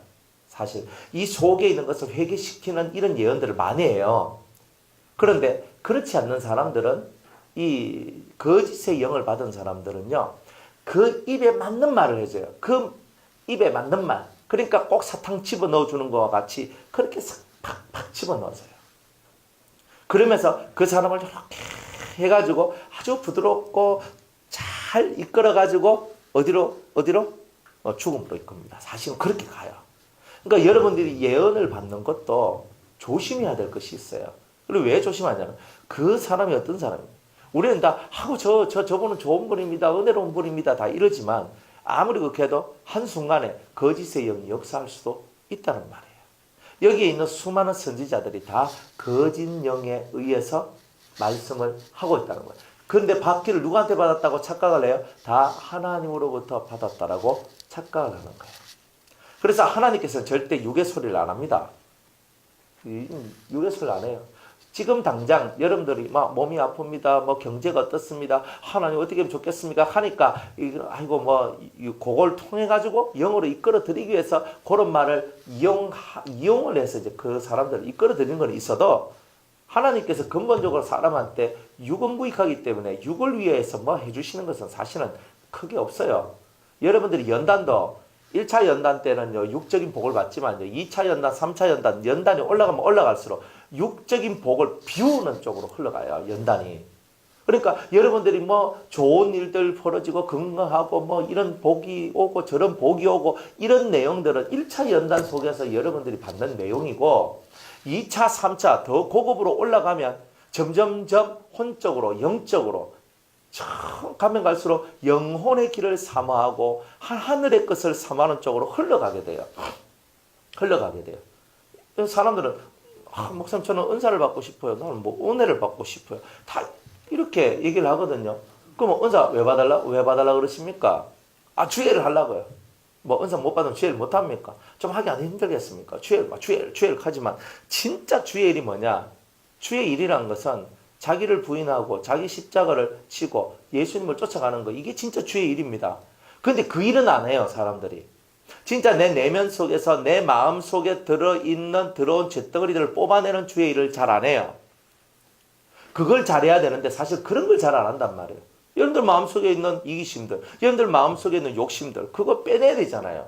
사실 이 속에 있는 것을 회개시키는 이런 예언들을 많이 해요. 그런데 그렇지 않는 사람들은 이 거짓의 영을 받은 사람들은요. 그 입에 맞는 말을 해줘요. 그 입에 맞는 말. 그러니까 꼭 사탕 집어넣어 주는 것과 같이 그렇게 팍팍 집어넣어줘요. 그러면서 그 사람을 이렇게 해가지고 아주 부드럽고 잘 이끌어가지고 어디로? 죽음으로 이끕니다. 사실은 그렇게 가요. 그러니까 여러분들이 예언을 받는 것도 조심해야 될 것이 있어요. 그리고 왜 조심하냐면 그 사람이 어떤 사람이에요. 우리는 다 하고 저분은 좋은 분입니다. 은혜로운 분입니다. 다 이러지만 아무리 그렇게 해도 한순간에 거짓의 영이 역사할 수도 있다는 말이에요. 여기에 있는 수많은 선지자들이 다 거짓 영에 의해서 말씀을 하고 있다는 거예요. 그런데 받기를 누구한테 받았다고 착각을 해요? 다 하나님으로부터 받았다라고 착각을 하는 거예요. 그래서 하나님께서는 절대 육의 소리를 안 합니다. 육의 소리를 안 해요. 지금 당장 여러분들이 막 몸이 아픕니다. 뭐 경제가 어떻습니다. 하나님 어떻게 하면 좋겠습니까? 하니까 아이고 뭐 그걸 통해 가지고 영으로 이끌어 드리기 위해서 그런 말을 이용을 해서 이제 그 사람들을 이끌어 드리는 건 있어도 하나님께서 근본적으로 사람한테 육은 무익하기 때문에 육을 위해서 뭐 해주시는 것은 사실은 크게 없어요. 여러분들이 연단도 1차 연단 때는요, 육적인 복을 받지만요, 2차 연단, 3차 연단, 연단이 올라가면 올라갈수록 육적인 복을 비우는 쪽으로 흘러가요, 연단이. 그러니까 여러분들이 뭐 좋은 일들 벌어지고 건강하고 뭐 이런 복이 오고 저런 복이 오고 이런 내용들은 1차 연단 속에서 여러분들이 받는 내용이고 2차, 3차 더 고급으로 올라가면 점점점 혼적으로, 영적으로 가면 갈수록 영혼의 길을 사모하고 하늘의 것을 사모하는 쪽으로 흘러가게 돼요. 흘러가게 돼요. 사람들은 목사님 저는 은사를 받고 싶어요. 나는 뭐 은혜를 받고 싶어요. 다 이렇게 얘기를 하거든요. 그럼 은사 왜 받달라 그러십니까? 주애를 하려고요. 뭐 은사 못 받으면 주애를 못 합니까? 좀 하기 안 힘들겠습니까? 주애를 하지만 진짜 주의 일이 뭐냐? 주의 일이란 것은 자기를 부인하고 자기 십자가를 치고 예수님을 쫓아가는 거, 이게 진짜 주의 일입니다. 그런데 그 일은 안 해요, 사람들이. 진짜 내 내면 속에서 내 마음 속에 들어온 쇳덩어리들을 뽑아내는 주의 일을 잘 안 해요. 그걸 잘해야 되는데 사실 그런 걸 잘 안 한단 말이에요. 여러분들 마음속에 있는 이기심들, 여러분들 마음속에 있는 욕심들, 그거 빼내야 되잖아요.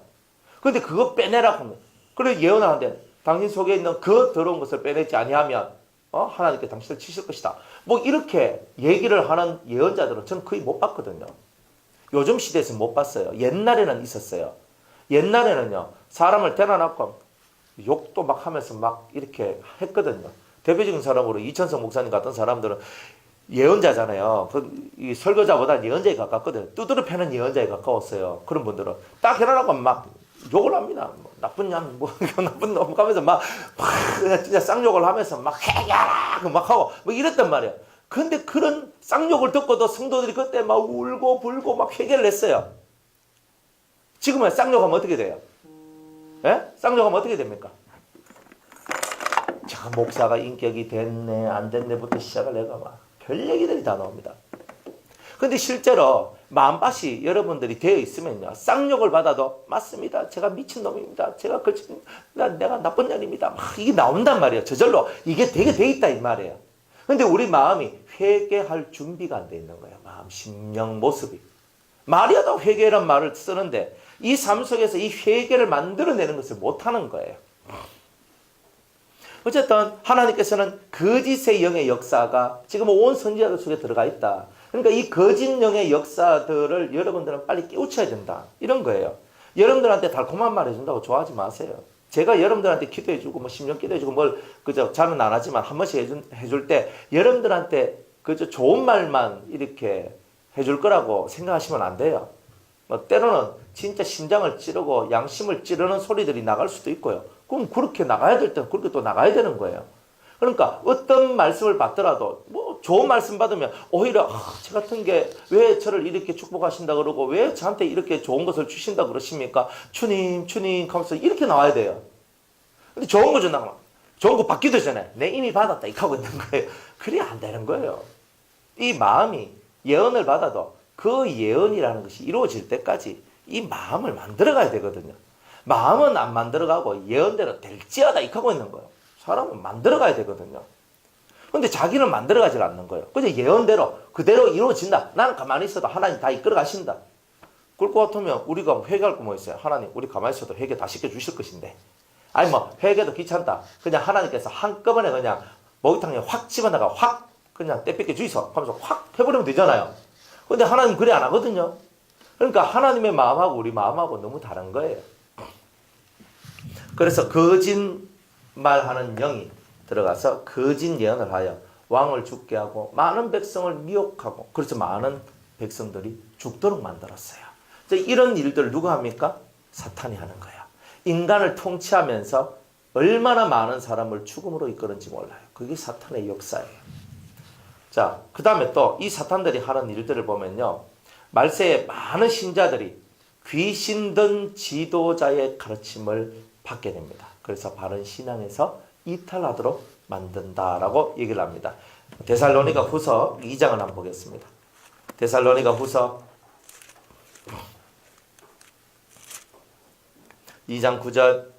근데 그거 빼내라고 합니다. 그래 예언을 하는데 당신 속에 있는 그 더러운 것을 빼내지 아니하면 하나님께 당신을 치실 것이다. 뭐 이렇게 얘기를 하는 예언자들은 저는 거의 못 봤거든요. 요즘 시대에서 못 봤어요. 옛날에는 있었어요. 옛날에는요, 사람을 데려놓고 욕도 막 하면서 막 이렇게 했거든요. 대표적인 사람으로 이천성 목사님 같은 사람들은 예언자잖아요. 이 설교자보다 예언자에 가깝거든요. 두드러 패는 예언자에 가까웠어요. 그런 분들은 딱 해놔놓고 막 욕을 합니다. 뭐 나쁜 년, 뭐 나쁜 놈 하면서 막 진짜 쌍욕을 하면서 막 해결하 막 하고 뭐 이랬단 말이에요. 근데 그런 쌍욕을 듣고도 성도들이 그때 막 울고 불고 막 회개를 했어요. 지금은 쌍욕하면 어떻게 돼요? 예? 쌍욕하면 어떻게 됩니까? 자, 목사가 인격이 됐네, 안 됐네부터 시작을 해가 막 별 얘기들이 다 나옵니다. 근데 실제로 마음밭이 여러분들이 되어 있으면요, 쌍욕을 받아도 맞습니다. 제가 미친놈입니다. 내가 나쁜 년입니다. 막 이게 나온단 말이에요. 저절로 이게 되게 돼 있다 이 말이에요. 근데 우리 마음이 회개할 준비가 안 돼 있는 거예요. 마음, 심령, 모습이. 말이야도 회개란 말을 쓰는데 이 삶 속에서 이 회개를 만들어내는 것을 못하는 거예요. 어쨌든 하나님께서는 거짓의 영의 역사가 지금 온 선지자들 속에 들어가 있다. 그러니까 이 거짓 영의 역사들을 여러분들은 빨리 깨우쳐야 된다. 이런 거예요. 여러분들한테 달콤한 말 해준다고 좋아하지 마세요. 제가 여러분들한테 기도해주고 뭐 심령 기도해주고 뭘 그저 잘은 안 하지만 한 번씩 해줄 때 여러분들한테 그저 좋은 말만 이렇게 해줄 거라고 생각하시면 안 돼요. 뭐 때로는 진짜 심장을 찌르고 양심을 찌르는 소리들이 나갈 수도 있고요. 그럼 그렇게 나가야 될 때는 그렇게 또 나가야 되는 거예요. 그러니까 어떤 말씀을 받더라도 뭐 좋은 말씀 받으면 오히려 저 같은 게 왜 저를 이렇게 축복하신다 그러고 왜 저한테 이렇게 좋은 것을 주신다 그러십니까? 주님 하면서 이렇게 나와야 돼요. 근데 좋은 거 준다고 막 좋은 거 받기도 전에 내 이미 받았다 이렇게 하고 있는 거예요. 그래 안 되는 거예요. 이 마음이 예언을 받아도 그 예언이라는 것이 이루어질 때까지 이 마음을 만들어가야 되거든요. 마음은 안 만들어가고 예언대로 될지어다 이렇게 하고 있는 거예요. 사람은 만들어가야 되거든요. 근데 자기는 만들어가질 않는 거예요. 그냥 예언대로 그대로 이루어진다. 나는 가만히 있어도 하나님 다 이끌어 가신다. 그럴 것 같으면 우리가 회개할 거 뭐 있어요? 하나님 우리 가만히 있어도 회개 다 시켜주실 것인데. 아니 뭐 회개도 귀찮다. 그냥 하나님께서 한꺼번에 그냥 목욕탕에 확 집어넣어가 확 그냥 떼뺏겨 주이소 하면서 확 해버리면 되잖아요. 근데 하나님 그래 안 하거든요. 그러니까 하나님의 마음하고 우리 마음하고 너무 다른 거예요. 그래서 거짓말하는 영이 들어가서 거짓 예언을 하여 왕을 죽게 하고 많은 백성을 미혹하고 그래서 많은 백성들이 죽도록 만들었어요. 이런 일들을 누가 합니까? 사탄이 하는 거예요. 인간을 통치하면서 얼마나 많은 사람을 죽음으로 이끄는지 몰라요. 그게 사탄의 역사예요. 자, 그 다음에 또 이 사탄들이 하는 일들을 보면요. 말세에 많은 신자들이 귀신든 지도자의 가르침을 받게 됩니다. 그래서 바른 신앙에서 이탈하도록 만든다라고 얘기를 합니다. 데살로니가 후서 2장을 한번 보겠습니다. 데살로니가 후서 2장 9절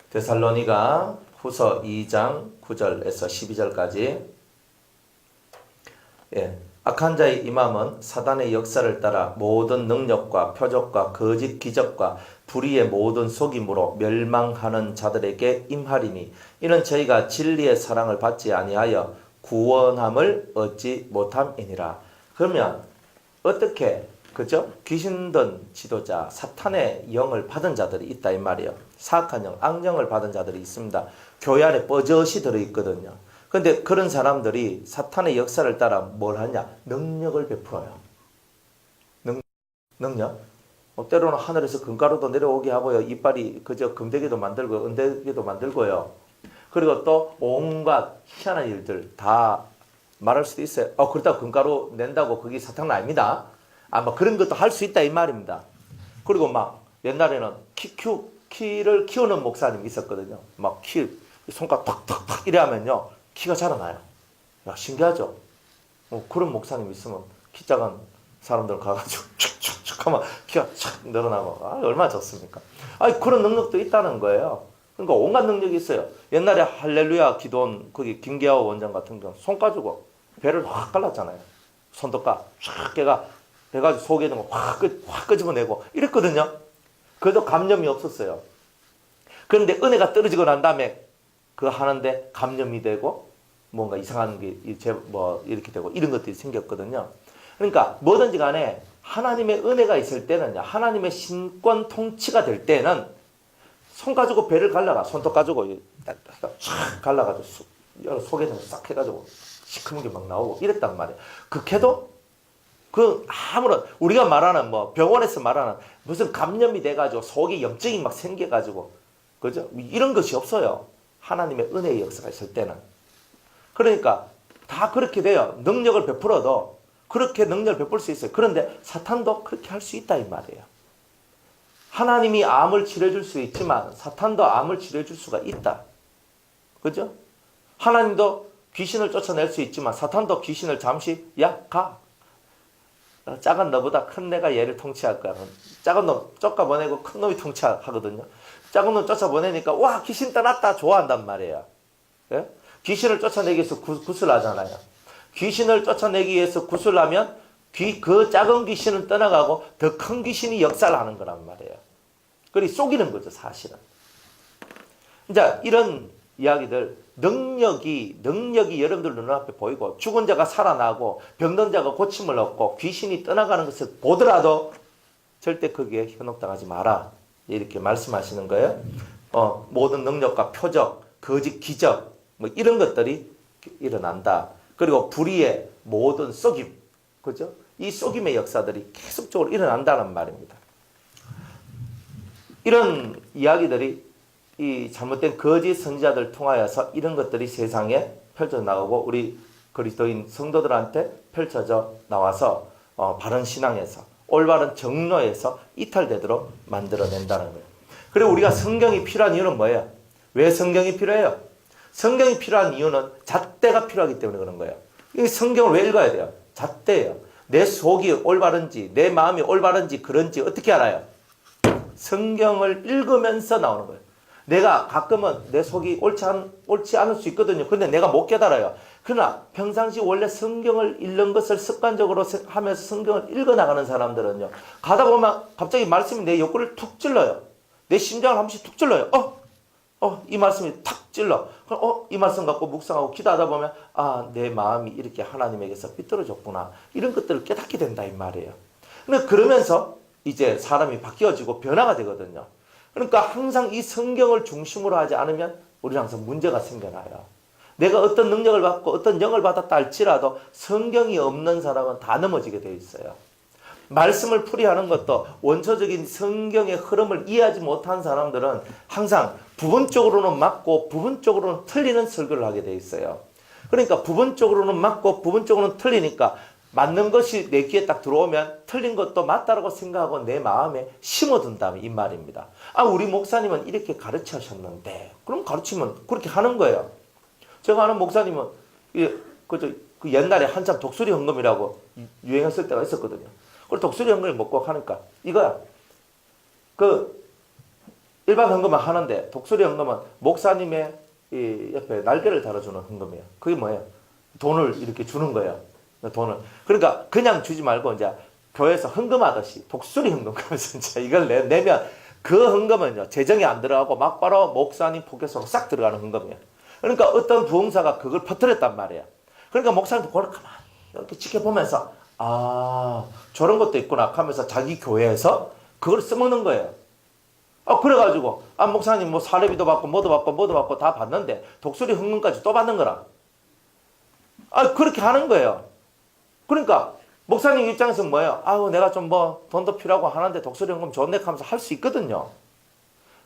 데살로니가 후서 2장 9절에서 12절까지 악한 자의 임함은 사단의 역사를 따라 모든 능력과 표적과 거짓 기적과 불의의 모든 속임으로 멸망하는 자들에게 임하리니 이는 저희가 진리의 사랑을 받지 아니하여 구원함을 얻지 못함이니라. 그러면 어떻게 그죠? 귀신든 지도자 사탄의 영을 받은 자들이 있다 이 말이에요. 사악한 영, 악령을 받은 자들이 있습니다. 교회 안에 뻐젓이 들어있거든요. 그런데 그런 사람들이 사탄의 역사를 따라 뭘 하냐? 능력을 베풀어요. 능력? 때로는 하늘에서 금가루도 내려오게 하고요. 이빨이 그저 금대기도 만들고 은대기도 만들고요. 그리고 또 온갖 희한한 일들 다 말할 수도 있어요. 그렇다고 금가루 낸다고 그게 사탄은 아닙니다. 뭐 그런 것도 할 수 있다 이 말입니다. 그리고 막 옛날에는 키를 키우는 목사님이 있었거든요. 막 손가락 탁탁탁 이래 하면요 키가 자라나요. 야 신기하죠? 그런 목사님 있으면 키 작은 사람들 가가지고 축축축 하면 키가 착 늘어나고 얼마나 좋습니까? 그런 능력도 있다는 거예요. 그러니까 온갖 능력이 있어요. 옛날에 할렐루야 기도원 거기 김계호 원장 같은 경우 손 가지고 배를 확 갈랐잖아요. 손톱가 쫙 걔가 해가지고 속에 있는 거 확 끄집어내고 이랬거든요. 그래도 감염이 없었어요. 그런데 은혜가 떨어지고 난 다음에 그거 하는데 감염이 되고 뭔가 이상한 게 이렇게 되고 이런 것들이 생겼거든요. 그러니까 뭐든지 간에 하나님의 은혜가 있을 때는요. 하나님의 신권 통치가 될 때는 손 가지고 배를 갈라가 손톱 가지고 쫙 갈라가지고 속에서 싹 해가지고 시커먼 게 막 나오고 이랬단 말이에요. 그렇게도 아무런 우리가 말하는 병원에서 말하는 무슨 감염이 돼가지고 속에 염증이 막 생겨가지고 그죠? 이런 것이 없어요. 하나님의 은혜의 역사가 있을 때는. 그러니까 다 그렇게 돼요. 능력을 베풀어도 그렇게 능력을 베풀 수 있어요. 그런데 사탄도 그렇게 할 수 있다 이 말이에요. 하나님이 암을 치료해줄 수 있지만 사탄도 암을 치료해줄 수가 있다. 그죠? 하나님도 귀신을 쫓아낼 수 있지만 사탄도 귀신을 잠시 가. 작은 너보다 큰 내가 얘를 통치할 거야. 작은 놈 쫓아보내고 큰 놈이 통치하거든요. 작은 놈 쫓아보내니까 와 귀신 떠났다 좋아한단 말이에요. 예? 귀신을 쫓아내기 위해서 구슬하잖아요. 귀신을 쫓아내기 위해서 구슬하면 그 작은 귀신은 떠나가고 더 큰 귀신이 역사를 하는 거란 말이에요. 그리 속이는 거죠 사실은. 이제 이런 이야기들 능력이 여러분들 눈앞에 보이고 죽은 자가 살아나고 병든 자가 고침을 얻고 귀신이 떠나가는 것을 보더라도 절대 거기에 현혹당하지 마라 이렇게 말씀하시는 거예요. 모든 능력과 표적, 거짓 기적 이런 것들이 일어난다. 그리고 불의의 모든 속임, 그죠? 이 속임의 역사들이 계속적으로 일어난다는 말입니다. 이런 이야기들이 이 잘못된 거짓 선지자들 통하여서 이런 것들이 세상에 펼쳐 나오고 우리 그리스도인 성도들한테 펼쳐져 나와서 바른 신앙에서 올바른 정로에서 이탈되도록 만들어낸다는 거예요. 그리고 우리가 성경이 필요한 이유는 뭐예요? 왜 성경이 필요해요? 성경이 필요한 이유는 잣대가 필요하기 때문에 그런 거예요. 이 성경을 왜 읽어야 돼요? 잣대예요. 내 속이 올바른지 내 마음이 올바른지 그런지 어떻게 알아요? 성경을 읽으면서 나오는 거예요. 내가 가끔은 내 속이 옳지 않을 수 있거든요. 근데 내가 못 깨달아요. 그러나 평상시 원래 성경을 읽는 것을 습관적으로 하면서 성경을 읽어나가는 사람들은요. 가다 보면 갑자기 말씀이 내 욕구를 툭 찔러요. 내 심장을 한 번씩 툭 찔러요. 이 말씀이 탁 찔러. 그럼 이 말씀 갖고 묵상하고 기도하다 보면 내 마음이 이렇게 하나님에게서 삐뚤어졌구나. 이런 것들을 깨닫게 된다 이 말이에요. 근데 그러면서 이제 사람이 바뀌어지고 변화가 되거든요. 그러니까 항상 이 성경을 중심으로 하지 않으면 우리는 항상 문제가 생겨나요. 내가 어떤 능력을 받고 어떤 영을 받았다 할지라도 성경이 없는 사람은 다 넘어지게 되어 있어요. 말씀을 풀이하는 것도 원초적인 성경의 흐름을 이해하지 못한 사람들은 항상 부분적으로는 맞고 부분적으로는 틀리는 설교를 하게 되어 있어요. 그러니까 부분적으로는 맞고 부분적으로는 틀리니까 맞는 것이 내 귀에 딱 들어오면 틀린 것도 맞다라고 생각하고 내 마음에 심어둔다면 이 말입니다. 우리 목사님은 이렇게 가르치셨는데 그럼 가르치면 그렇게 하는 거예요. 제가 아는 목사님은 그 옛날에 한참 독수리 헌금이라고 유행했을 때가 있었거든요. 그걸 독수리 헌금을 먹고 하니까 이거야. 그 일반 헌금은 하는데 독수리 헌금은 목사님의 이 옆에 날개를 달아주는 헌금이에요. 그게 뭐예요? 돈을 이렇게 주는 거예요. 돈을. 그러니까 그냥 주지 말고 이제 교회에서 헌금하듯이 독수리 헌금 하면서 이제 이걸 내면 그 헌금은요 재정이 안 들어가고 막바로 목사님 포켓으로 싹 들어가는 헌금이에요. 그러니까 어떤 부흥사가 그걸 퍼뜨렸단 말이에요. 그러니까 목사님도 그걸 가만히 이렇게 지켜보면서 저런 것도 있구나 하면서 자기 교회에서 그걸 써먹는 거예요. 그래가지고 목사님 뭐 사례비도 받고 뭐도 받고 다 받는데 독수리 헌금까지 또 받는 거라. 그렇게 하는 거예요. 그러니까 목사님 입장에서 뭐예요? 내가 좀 돈도 필요하고 하는데 독수리 헌금 좋네 하면서 할 수 있거든요.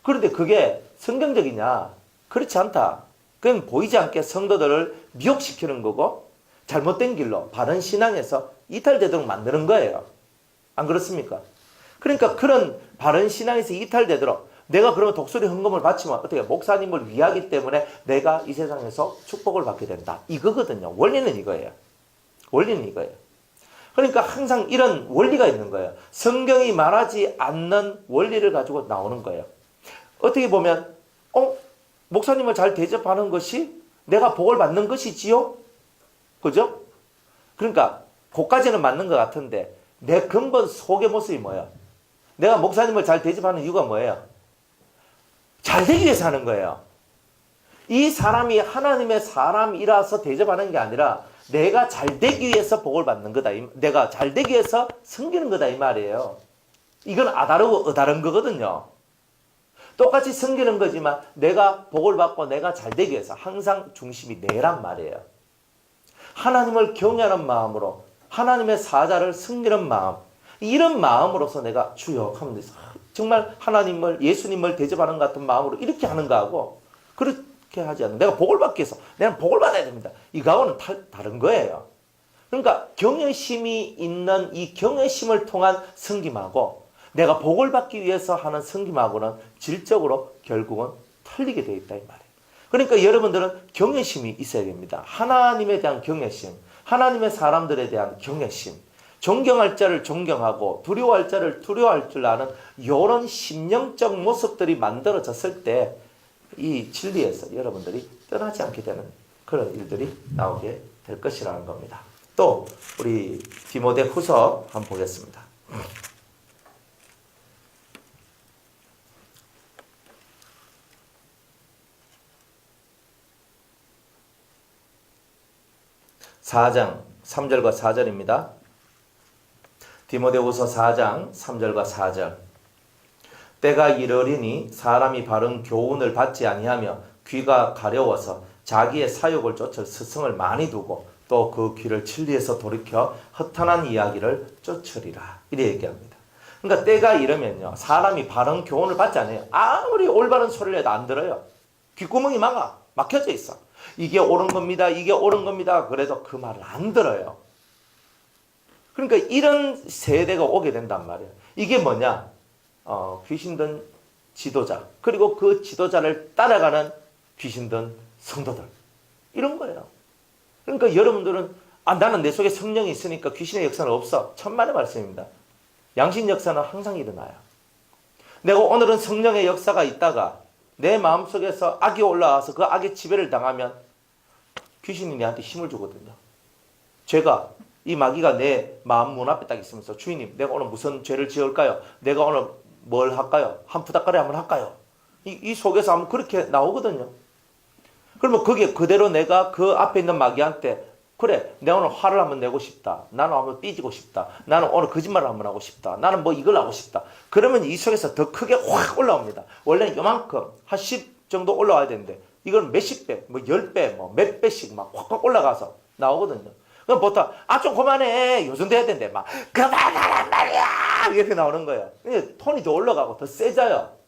그런데 그게 성경적이냐? 그렇지 않다. 그건 보이지 않게 성도들을 미혹시키는 거고 잘못된 길로 바른 신앙에서 이탈되도록 만드는 거예요. 안 그렇습니까? 그러니까 그런 바른 신앙에서 이탈되도록 내가 그러면 독수리 헌금을 바치면 어떻게 목사님을 위하기 때문에 내가 이 세상에서 축복을 받게 된다. 이거거든요. 원리는 이거예요. 원리는 이거예요. 그러니까 항상 이런 원리가 있는 거예요. 성경이 말하지 않는 원리를 가지고 나오는 거예요. 어떻게 보면 목사님을 잘 대접하는 것이 내가 복을 받는 것이지요? 그죠? 그러니까 그까지는 맞는 것 같은데 내 근본 속의 모습이 뭐예요? 내가 목사님을 잘 대접하는 이유가 뭐예요? 잘 되기 위해서 하는 거예요. 이 사람이 하나님의 사람이라서 대접하는 게 아니라 내가 잘 되기 위해서 복을 받는 거다. 내가 잘 되기 위해서 섬기는 거다 이 말이에요. 이건 아다르고 어다른 거거든요. 똑같이 섬기는 거지만 내가 복을 받고 내가 잘 되기 위해서 항상 중심이 내란 말이에요. 하나님을 경외하는 마음으로 하나님의 사자를 섬기는 마음, 이런 마음으로서 내가 주여 하면 돼서 정말 하나님을 예수님을 대접하는 것 같은 마음으로 이렇게 하는가 하고 그렇게 하지 않는 내가 복을 받기 위해서 내가 복을 받아야 됩니다. 이거하고는 다른 거예요. 그러니까 경외심이 있는 이 경외심을 통한 섬김하고 내가 복을 받기 위해서 하는 섬김하고는 질적으로 결국은 틀리게 되어 있다 이 말이에요. 그러니까 여러분들은 경외심이 있어야 됩니다. 하나님에 대한 경외심, 하나님의 사람들에 대한 경외심, 존경할 자를 존경하고 두려워할 자를 두려워할 줄 아는 이런 심령적 모습들이 만들어졌을 때 이 진리에서 여러분들이 떠나지 않게 되는 그런 일들이 나오게 될 것이라는 겁니다. 또 우리 디모데후서 한번 보겠습니다. 4장 3절과 4절입니다. 디모데후서 4장 3절과 4절. 때가 이르리니 사람이 바른 교훈을 받지 아니하며 귀가 가려워서 자기의 사욕을 쫓을 스승을 많이 두고 또 그 귀를 진리에서 돌이켜 허탄한 이야기를 쫓으리라. 이래 얘기합니다. 그러니까 때가 이르면요, 사람이 바른 교훈을 받지 않아요. 아무리 올바른 소리를 해도 안 들어요. 귓구멍이 막혀져 있어. 이게 옳은 겁니다. 이게 옳은 겁니다. 그래도 그 말을 안 들어요. 그러니까 이런 세대가 오게 된단 말이에요. 이게 뭐냐? 귀신 든 지도자, 그리고 그 지도자를 따라가는 귀신 든 성도들. 이런 거예요. 그러니까 여러분들은 나는 내 속에 성령이 있으니까 귀신의 역사는 없어. 천만의 말씀입니다. 양신 역사는 항상 일어나요. 내가 오늘은 성령의 역사가 있다가 내 마음속에서 악이 올라와서 그 악의 지배를 당하면 귀신이 내한테 힘을 주거든요. 제가 이 마귀가 내 마음 문 앞에 딱 있으면서 주인님, 내가 오늘 무슨 죄를 지을까요? 내가 오늘 뭘 할까요? 한 푸닥거리 한번 할까요? 이 속에서 하면 그렇게 나오거든요. 그러면 그게 그대로 내가 그 앞에 있는 마귀한테 그래, 내가 오늘 화를 한번 내고 싶다. 나는 한번 삐지고 싶다. 나는 오늘 거짓말을 한번 하고 싶다. 나는 뭐 이걸 하고 싶다. 그러면 이 속에서 더 크게 확 올라옵니다. 원래는 요만큼 한 10 정도 올라와야 되는데 이건 몇십 배, 뭐 10배, 뭐 몇 배씩 막 확 올라가서 나오거든요. 그럼 보통 좀 그만해. 요즘 돼야 된대. 막 그만하란 말이야. 이렇게 나오는 거예요. 톤이 더 올라가고 더 세져요.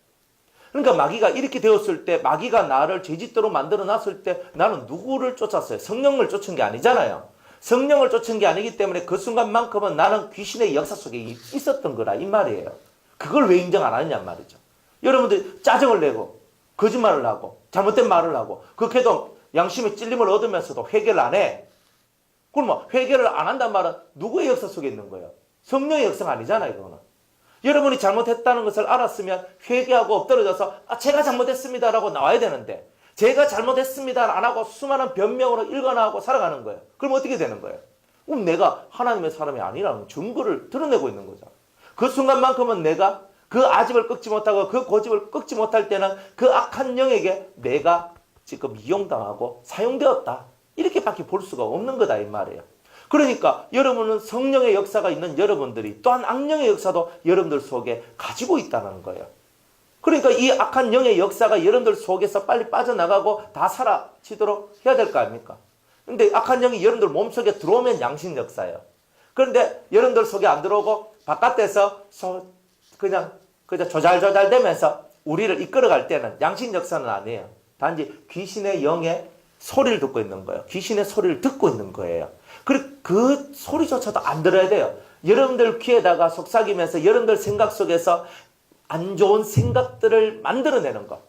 그러니까 마귀가 이렇게 되었을 때, 마귀가 나를 죄짓도록 만들어놨을 때 나는 누구를 쫓았어요? 성령을 쫓은 게 아니잖아요. 성령을 쫓은 게 아니기 때문에 그 순간만큼은 나는 귀신의 역사 속에 있었던 거라 이 말이에요. 그걸 왜 인정 안 하느냐 말이죠. 여러분들이 짜증을 내고 거짓말을 하고 잘못된 말을 하고 그렇게도 양심의 찔림을 얻으면서도 회개를 안 해. 그럼 회개를 안 한단 말은 누구의 역사 속에 있는 거예요? 성령의 역사가 아니잖아요. 그거는. 여러분이 잘못했다는 것을 알았으면 회개하고 엎드려져서 제가 잘못했습니다 라고 나와야 되는데 제가 잘못했습니다 안 하고 수많은 변명으로 일관하고 살아가는 거예요. 그럼 어떻게 되는 거예요? 그럼 내가 하나님의 사람이 아니라는 증거를 드러내고 있는 거죠. 그 순간만큼은 내가 그 아집을 꺾지 못하고 그 고집을 꺾지 못할 때는 그 악한 영에게 내가 지금 이용당하고 사용되었다. 이렇게밖에 볼 수가 없는 거다 이 말이에요. 그러니까 여러분은 성령의 역사가 있는 여러분들이 또한 악령의 역사도 여러분들 속에 가지고 있다는 거예요. 그러니까 이 악한 영의 역사가 여러분들 속에서 빨리 빠져나가고 다 사라지도록 해야 될 거 아닙니까? 근데 악한 영이 여러분들 몸속에 들어오면 양심 역사예요. 그런데 여러분들 속에 안 들어오고 바깥에서 그냥 조잘조잘 되면서 우리를 이끌어갈 때는 양심 역사는 아니에요. 단지 귀신의 영의 소리를 듣고 있는 거예요. 귀신의 소리를 듣고 있는 거예요. 그리고 그 소리조차도 안 들어야 돼요. 여러분들 귀에다가 속삭이면서 여러분들 생각 속에서 안 좋은 생각들을 만들어내는 것,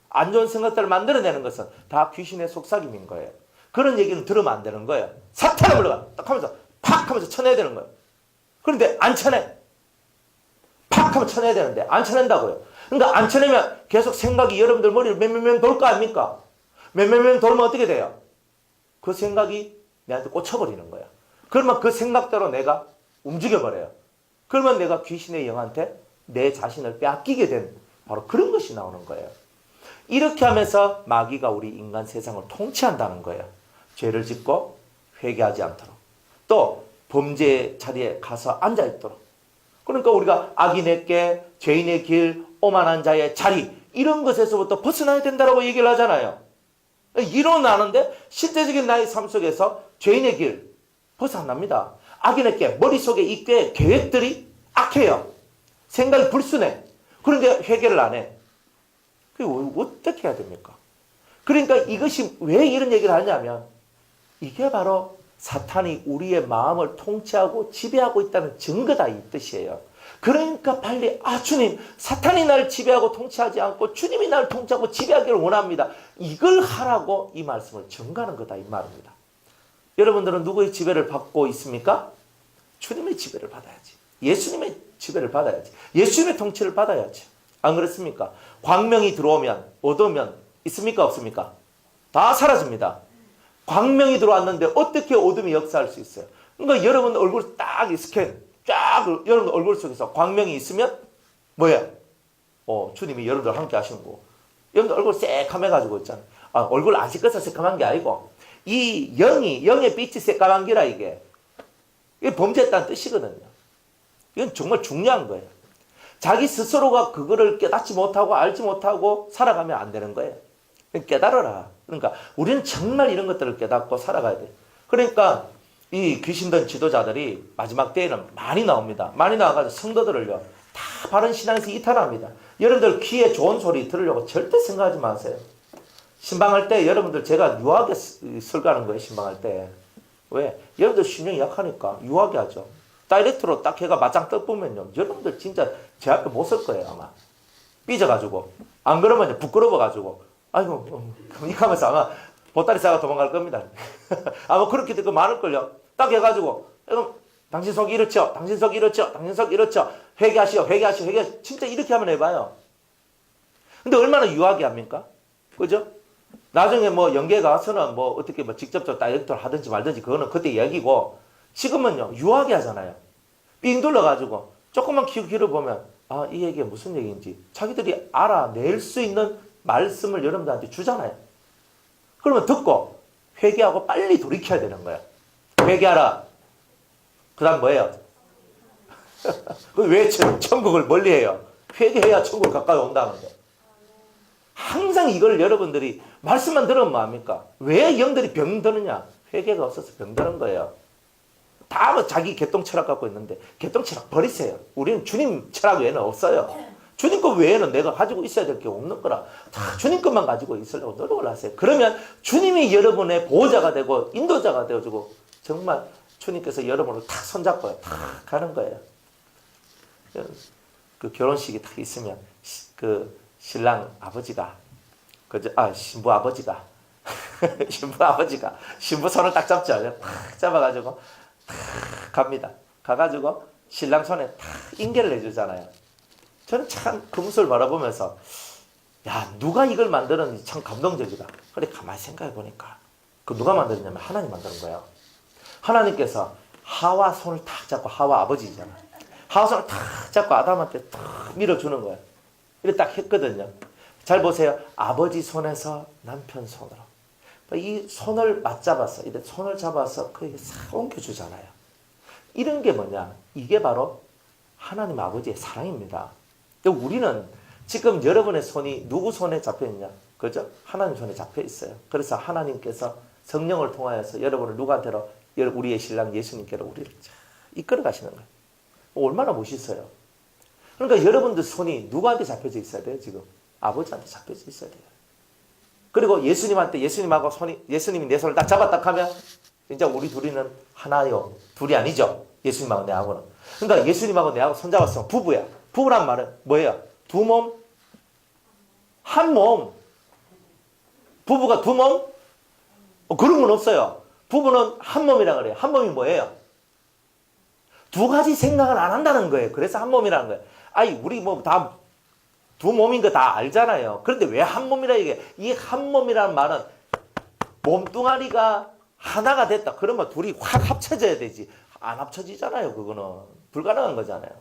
안 좋은 생각들을 만들어내는 것은 다 귀신의 속삭임인 거예요. 그런 얘기는 들으면 안 되는 거예요. 사탄을 물러가 딱 하면서 팍 하면서 쳐내야 되는 거예요. 그런데 안 쳐내. 팍 하면 쳐내야 되는데 안 쳐낸다고요. 그러니까 안 쳐내면 계속 생각이 여러분들 머리를 몇몇몇 돌 거 아닙니까? 몇몇몇 돌면 어떻게 돼요? 그 생각이 내한테 꽂혀버리는 거야. 그러면 그 생각대로 내가 움직여버려요. 그러면 내가 귀신의 영한테 내 자신을 빼앗기게 된 바로 그런 것이 나오는 거예요. 이렇게 하면서 마귀가 우리 인간 세상을 통치한다는 거예요. 죄를 짓고 회개하지 않도록. 또 범죄 자리에 가서 앉아있도록. 그러니까 우리가 악인의 길, 죄인의 길, 오만한 자의 자리 이런 것에서부터 벗어나야 된다고 얘기를 하잖아요. 이뤄나는데 실제적인 나의 삶 속에서 죄인의 길 벗어납니다. 악인의 길, 머릿속에 이 계획들이 악해요. 생각이 불순해. 그런데 회개를 안 해. 그게 어떻게 해야 됩니까? 그러니까 이것이 왜 이런 얘기를 하냐면 이게 바로 사탄이 우리의 마음을 통치하고 지배하고 있다는 증거다 이 뜻이에요. 그러니까 빨리 주님 사탄이 나를 지배하고 통치하지 않고 주님이 나를 통치하고 지배하기를 원합니다. 이걸 하라고 이 말씀을 전가하는 거다 이 말입니다. 여러분들은 누구의 지배를 받고 있습니까? 주님의 지배를 받아야지. 예수님의 지배를 받아야지. 예수님의 통치를 받아야지. 안 그렇습니까? 광명이 들어오면 어두우면 있습니까 없습니까? 다 사라집니다. 광명이 들어왔는데 어떻게 어둠이 역사할 수 있어요? 그러니까 여러분 얼굴 딱 스캔 쫙 여러분 얼굴 속에서 광명이 있으면 뭐야? 주님이 여러분들 함께 하시는 거고. 여러분들 얼굴 새카매가지고 있잖아요. 얼굴 안 씻겨서 새까만 게 아니고 이 영의 빛이 새까만 게라 이게 범죄했다는 뜻이거든요. 이건 정말 중요한 거예요. 자기 스스로가 그거를 깨닫지 못하고 알지 못하고 살아가면 안 되는 거예요. 깨달아라. 그러니까 우리는 정말 이런 것들을 깨닫고 살아가야 돼요. 그러니까 이 귀신든 지도자들이 마지막 때에는 많이 나옵니다. 많이 나와가지고 성도들을요 다 바른 신앙에서 이탈합니다. 여러분들 귀에 좋은 소리 들으려고 절대 생각하지 마세요. 신방할 때 여러분들 제가 유하게 설교하는 거예요. 신방할 때. 왜? 여러분들 신령이 약하니까 유하게 하죠. 다이렉트로 딱 해가 맞짱 떠보면요 여러분들 진짜 제 앞에 못 설 거예요 아마. 삐져가지고. 안 그러면 부끄러워가지고 아이고 이렇게 하면서 아마 보따리 싸가 도망갈 겁니다. 아마 그렇게 되고 많을걸요. 딱 해가지고 당신 속이 이렇죠. 당신 속이 이렇죠. 당신 속이 이렇죠. 회개하시오. 진짜 이렇게 한번 해봐요. 근데 얼마나 유하게 합니까? 그죠? 나중에 뭐 연계 가서는 뭐 어떻게 뭐 직접적으로 다이렉트로 하든지 말든지 그거는 그때 얘기고 지금은요 유하게 하잖아요. 삥 둘러가지고 조금만 귀를 보면 이 얘기가 무슨 얘기인지 자기들이 알아낼 수 있는 말씀을 여러분들한테 주잖아요. 그러면 듣고 회개하고 빨리 돌이켜야 되는 거야. 회개하라. 그 다음 뭐예요? 왜 천국을 멀리해요? 회개해야 천국을 가까이 온다는데. 항상 이걸 여러분들이 말씀만 들으면 뭐합니까? 왜 영들이 병드느냐? 회개가 없어서 병드는 거예요. 다 뭐 자기 개똥 철학 갖고 있는데 개똥 철학 버리세요. 우리는 주님 철학 외에는 없어요. 주님 것 외에는 내가 가지고 있어야 될 게 없는 거라. 다 주님 것만 가지고 있으려고 노력을 하세요. 그러면 주님이 여러분의 보호자가 되고 인도자가 되어주고 정말 주님께서 여러분을 탁 손잡고 탁 가는 거예요. 그 결혼식이 딱 있으면 그 신랑 아버지가 신부 아버지가 신부 손을 딱 잡죠. 탁 잡아가지고 탁 갑니다. 가가지고 신랑 손에 탁 인계를 해주잖아요. 저는 참 그 모습을 바라보면서 누가 이걸 만드는지 참 감동적이다. 그래 가만히 생각해 보니까 그 누가 만들었냐면 하나님 만드는 거예요. 하나님께서 하와 손을 탁 잡고 하와 아버지잖아. 하와 손을 탁 잡고 아담한테 탁 밀어주는 거예요. 이렇게 딱 했거든요. 잘 보세요. 아버지 손에서 남편 손으로 이 손을 맞잡아서 이렇게 손을 잡아서 그에게 싹 옮겨주잖아요. 이런 게 뭐냐? 이게 바로 하나님 아버지의 사랑입니다. 우리는 지금 여러분의 손이 누구 손에 잡혀 있냐? 그죠? 하나님 손에 잡혀 있어요. 그래서 하나님께서 성령을 통하여서 여러분을 누구한테로? 우리의 신랑 예수님께로 우리를 이끌어 가시는 거예요. 얼마나 멋있어요. 그러니까 여러분들 손이 누구한테 잡혀져 있어야 돼요? 지금 아버지한테 잡혀져 있어야 돼요. 그리고 예수님한테 예수님하고 예수님이 내 손을 딱 잡았다 하면 진짜 우리 둘이는 하나요. 둘이 아니죠. 예수님하고 내하고는. 그러니까 예수님하고 내하고 손잡았으면 부부야. 부부란 말은 뭐예요? 두 몸? 한 몸. 부부가 두 몸? 그런 건 없어요. 부부는 한 몸이라 그래요. 한 몸이 뭐예요? 두 가지 생각을 안 한다는 거예요. 그래서 한 몸이라는 거예요. 아니, 우리 뭐 다 두 몸인 거 다 알잖아요. 그런데 왜 한 몸이라 이게? 이 한 몸이라는 말은 몸뚱아리가 하나가 됐다. 그러면 둘이 확 합쳐져야 되지. 안 합쳐지잖아요. 그거는. 불가능한 거잖아요.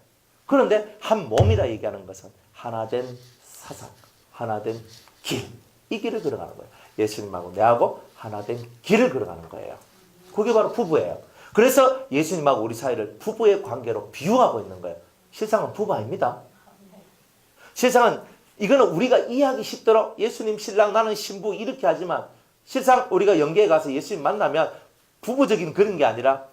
그런데 한 몸이라 얘기하는 것은 하나 된 사상, 하나 된 길. 이 길을 걸어가는 거예요. 예수님하고 내하고 하나 된 길을 걸어가는 거예요. 그게 바로 부부예요. 그래서 예수님하고 우리 사이를 부부의 관계로 비유하고 있는 거예요. 실상은 부부 아닙니다. 실상은 이거는 우리가 이해하기 쉽도록 예수님 신랑 나는 신부 이렇게 하지만 실상 우리가 영계에 가서 예수님 만나면 부부적인 그런 게 아니라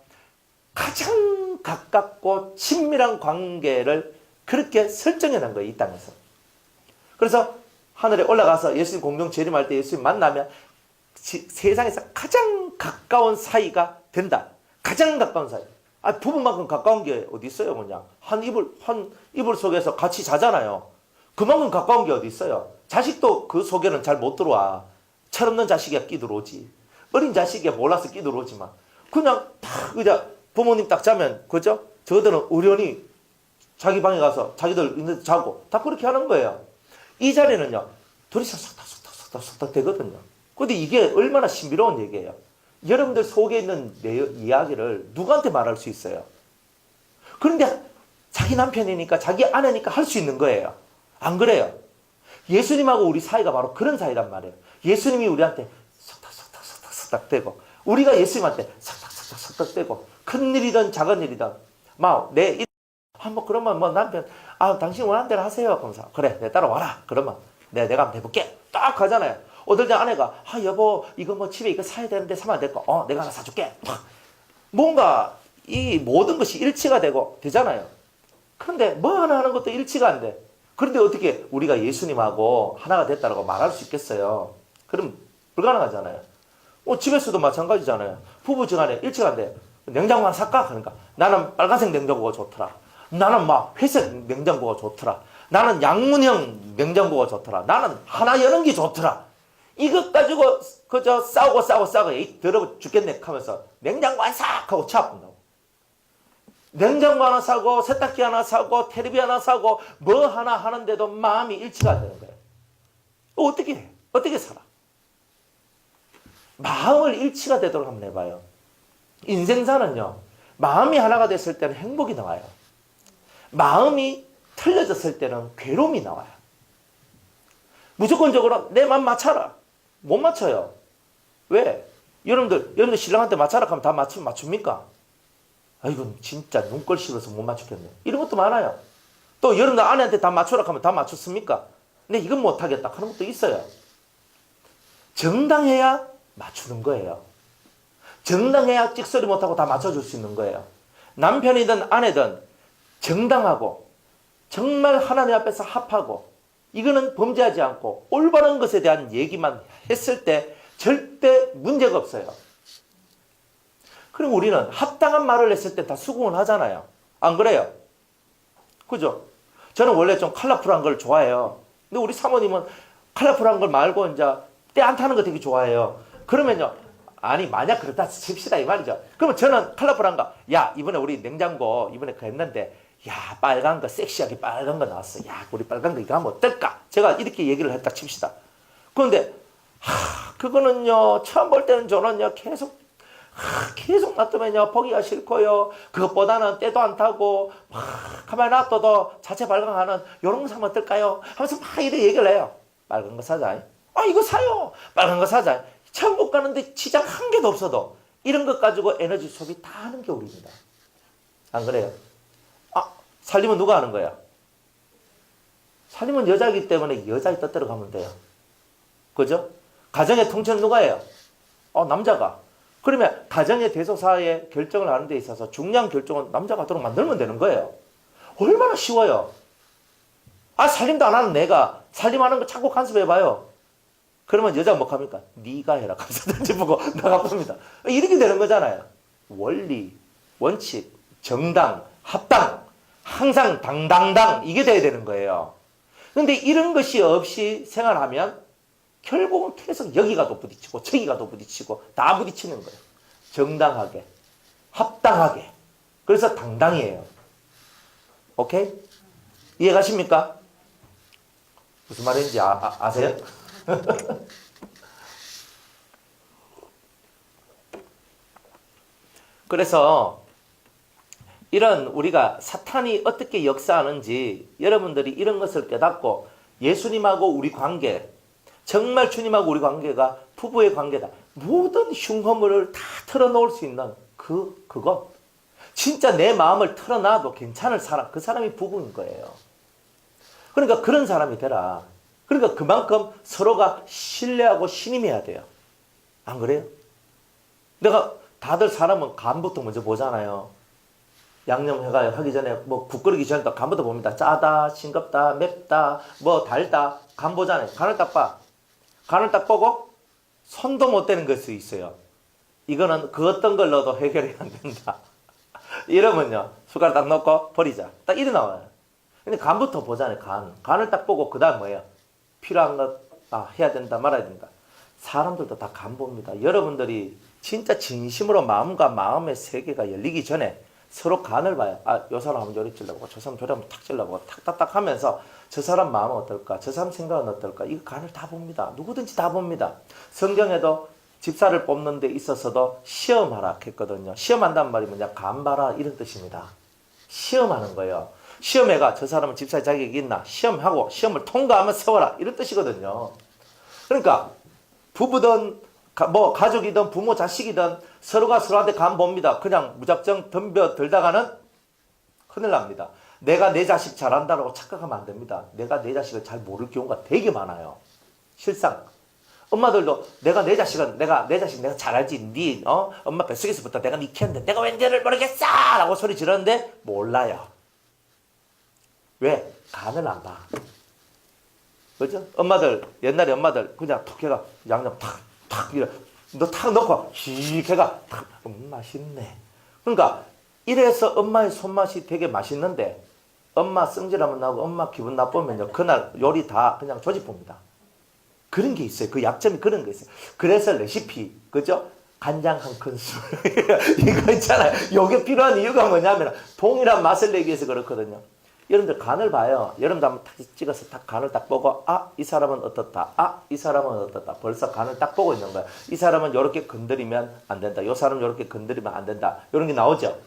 가장 가깝고 친밀한 관계를 그렇게 설정해 놓은 거예요. 이 땅에서. 그래서 하늘에 올라가서 예수님 공동 재림할 때 예수님 만나면 세상에서 가장 가까운 사이가 된다. 가장 가까운 사이. 아, 부부만큼 가까운 게 어디 있어요, 그냥. 한 이불 속에서 같이 자잖아요. 그만큼 가까운 게 어디 있어요. 자식도 그 속에는 잘 못 들어와. 철없는 자식이야 끼 들어오지. 어린 자식이야 몰라서 끼 들어오지만. 그냥 딱 그냥 부모님 딱 자면, 그죠? 저들은 의련히 자기 방에 가서 자기들 있는 데 자고 다 그렇게 하는 거예요. 이 자리는요, 둘이서 속닥속닥 되거든요. 근데 이게 얼마나 신비로운 얘기예요. 여러분들 속에 있는 내 이야기를 누구한테 말할 수 있어요? 그런데 자기 남편이니까 자기 아내니까 할 수 있는 거예요. 안 그래요? 예수님하고 우리 사이가 바로 그런 사이란 말이에요. 예수님이 우리한테 속닥속닥 되고 우리가 예수님한테 속닥속닥 되고 큰 일이든 작은 일이든 막 뭐 그러면 뭐 남편 당신 원하는 대로 하세요. 그러면서 그래 내 따라와라. 그러면 내가 한번 해볼게. 딱 가잖아요. 어떨 때 아내가 여보 이거 뭐 집에 이거 사야 되는데 사면 안 될까? 내가 하나 사줄게. 뭔가 이 모든 것이 일치가 되잖아요. 그런데 뭐 하나 하는 것도 일치가 안 돼. 그런데 어떻게 우리가 예수님하고 하나가 됐다고 말할 수 있겠어요? 그럼 불가능하잖아요. 집에서도 마찬가지잖아요. 부부지간에 일치가 안 돼. 냉장고 하나 살까? 그러니까 나는 빨간색 냉장고가 좋더라. 나는 막 회색 냉장고가 좋더라. 나는 양문형 냉장고가 좋더라. 나는 하나 여는 게 좋더라. 이것 가지고 그저 싸우고 더러워 죽겠네 하면서 냉장고 안 사! 하고 차 아픈다고. 냉장고 하나 사고 세탁기 하나 사고 텔레비 하나 사고 뭐 하나 하는데도 마음이 일치가 안 되는 거예요. 어떻게 해? 어떻게 살아? 마음을 일치가 되도록 한번 해봐요. 인생사는요. 마음이 하나가 됐을 때는 행복이 나와요. 마음이 틀려졌을 때는 괴로움이 나와요. 무조건적으로 내 맘 맞춰라. 못 맞춰요. 왜? 여러분들 신랑한테 맞춰라 하면 다 맞춥니까? 이건 진짜 눈꼴 씹어서 못 맞추겠네. 이런 것도 많아요. 또 여러분들 아내한테 다 맞춰라 하면 다 맞췄습니까? 근데 이건 못하겠다 하는 것도 있어요. 정당해야 맞추는 거예요. 정당해야 찍소리 못하고 다 맞춰줄 수 있는 거예요. 남편이든 아내든 정당하고 정말 하나님 앞에서 합하고 이거는 범죄하지 않고 올바른 것에 대한 얘기만 했을 때 절대 문제가 없어요. 그리고 우리는 합당한 말을 했을 때 다 수긍을 하잖아요. 안 그래요? 그죠? 저는 원래 좀 컬러풀한 걸 좋아해요. 근데 우리 사모님은 컬러풀한 걸 말고 이제 때 안 타는 거 되게 좋아해요. 그러면요. 아니 만약 그렇다 칩시다 이 말이죠. 그러면 저는 컬러풀한 거. 야 이번에 우리 냉장고 이번에 그 했는데 야 빨간 거 섹시하게 빨간 거 나왔어. 야 우리 빨간 거 이거 하면 어떨까? 제가 이렇게 얘기를 했다 칩시다. 그런데 그거는요 처음 볼 때는 저는요 계속 놔두면요 보기가 싫고요. 그것보다는 때도 안 타고 가만히 놔둬도 자체 발광하는 이런 거 사면 어떨까요? 하면서 막 이렇게 얘기를 해요. 빨간 거 사자. 이거 사요. 빨간 거 사자. 천국 가는데 지장 한 개도 없어도 이런 것 가지고 에너지 소비 다 하는 게 우리입니다. 안 그래요? 살림은 누가 하는 거야? 살림은 여자이기 때문에 여자의 뜻대로 가면 돼요. 그죠? 가정의 통째는 누가 해요? 남자가. 그러면 가정의 대소사의 결정을 하는 데 있어서 중요한 결정은 남자가 하도록 만들면 되는 거예요. 얼마나 쉬워요. 살림도 안 하는 내가 살림하는 거 자꾸 간섭해봐요. 그러면 여자가 뭐 합니까? 네가 해라. 감사든지 보고 나가봅니다. 이렇게 되는 거잖아요. 원리, 원칙, 정당, 합당, 항상 당당당 이게 돼야 되는 거예요. 근데 이런 것이 없이 생활하면 결국은 계속 여기가 또 부딪히고 저기가 또 부딪히고 다 부딪히는 거예요. 정당하게, 합당하게. 그래서 당당해요. 오케이? 이해가십니까? 무슨 말인지 아세요? 그래서 이런 우리가 사탄이 어떻게 역사하는지 여러분들이 이런 것을 깨닫고 예수님하고 우리 관계, 정말 주님하고 우리 관계가 부부의 관계다. 모든 흉허물을 다 털어놓을 수 있는 그거. 진짜 내 마음을 털어놔도 괜찮을 사람, 그 사람이 부부인 거예요. 그러니까 그런 사람이 되라. 그러니까 그만큼 서로가 신뢰하고 신임해야 돼요. 안 그래요? 내가 다들 사람은 간부터 먼저 보잖아요. 양념해가 하기 전에 뭐 국 끓이기 전에도 간부터 봅니다. 짜다, 싱겁다, 맵다, 뭐 달다. 간 보잖아요. 간을 딱 봐. 간을 딱 보고 손도 못 대는 것이 있어요. 이거는 그 어떤 걸 넣어도 해결이 안 된다. 이러면요. 숟가락 딱 넣고 버리자. 딱 이래 나와요. 근데 간부터 보잖아요. 간을 딱 보고 그 다음 뭐예요? 필요한 것 해야 된다 말아야 된다. 사람들도 다 간 봅니다. 여러분들이 진짜 진심으로 마음과 마음의 세계가 열리기 전에 서로 간을 봐요. 요 사람 한번 요리 찔러보고 저 사람 저리 한번 탁 찔러보고 탁탁탁 하면서 저 사람 마음은 어떨까? 저 사람 생각은 어떨까? 이거 간을 다 봅니다. 누구든지 다 봅니다. 성경에도 집사를 뽑는 데 있어서도 시험하라 했거든요. 시험한다는 말이 뭐냐? 간 봐라 이런 뜻입니다. 시험하는 거예요. 시험해가 저 사람은 집사의 자격이 있나? 시험하고 시험을 통과하면 세워라 이런 뜻이거든요. 그러니까 부부든 뭐 가족이든 부모 자식이든 서로가 서로한테 간 봅니다. 그냥 무작정 덤벼들다가는 큰일 납니다. 내가 내 자식 잘한다고 착각하면 안 됩니다. 내가 내 자식을 잘 모를 경우가 되게 많아요. 실상 엄마들도 내가 내 자식은 내가 잘 알지. 엄마 뱃속에서부터 내가 네 키웠는데 내가 왠지를 모르겠어 라고 소리 지르는데 몰라요. 왜? 간을 안 봐. 그죠? 엄마들 옛날에 엄마들 그냥 툭 해가 양념 탁 이래 너 탁 넣고 씩 해가 탁 맛있네. 그러니까 이래서 엄마의 손맛이 되게 맛있는데 엄마 성질하면 나고 엄마 기분 나쁘면요 그날 요리 다 그냥 조집봅니다. 그런 게 있어요. 그 약점이 그런 게 있어요. 그래서 레시피 그죠? 간장 한 큰술 이거 있잖아요. 이게 필요한 이유가 뭐냐면 동일한 맛을 내기 위해서 그렇거든요. 여러분들 간을 봐요. 여러분들 한번 탁 찍어서 딱 간을 딱 보고 이 사람은 어떻다. 이 사람은 어떻다. 벌써 간을 딱 보고 있는 거야. 이 사람은 이렇게 건드리면 안 된다. 이 사람은 이렇게 건드리면 안 된다. 이런 게 나오죠.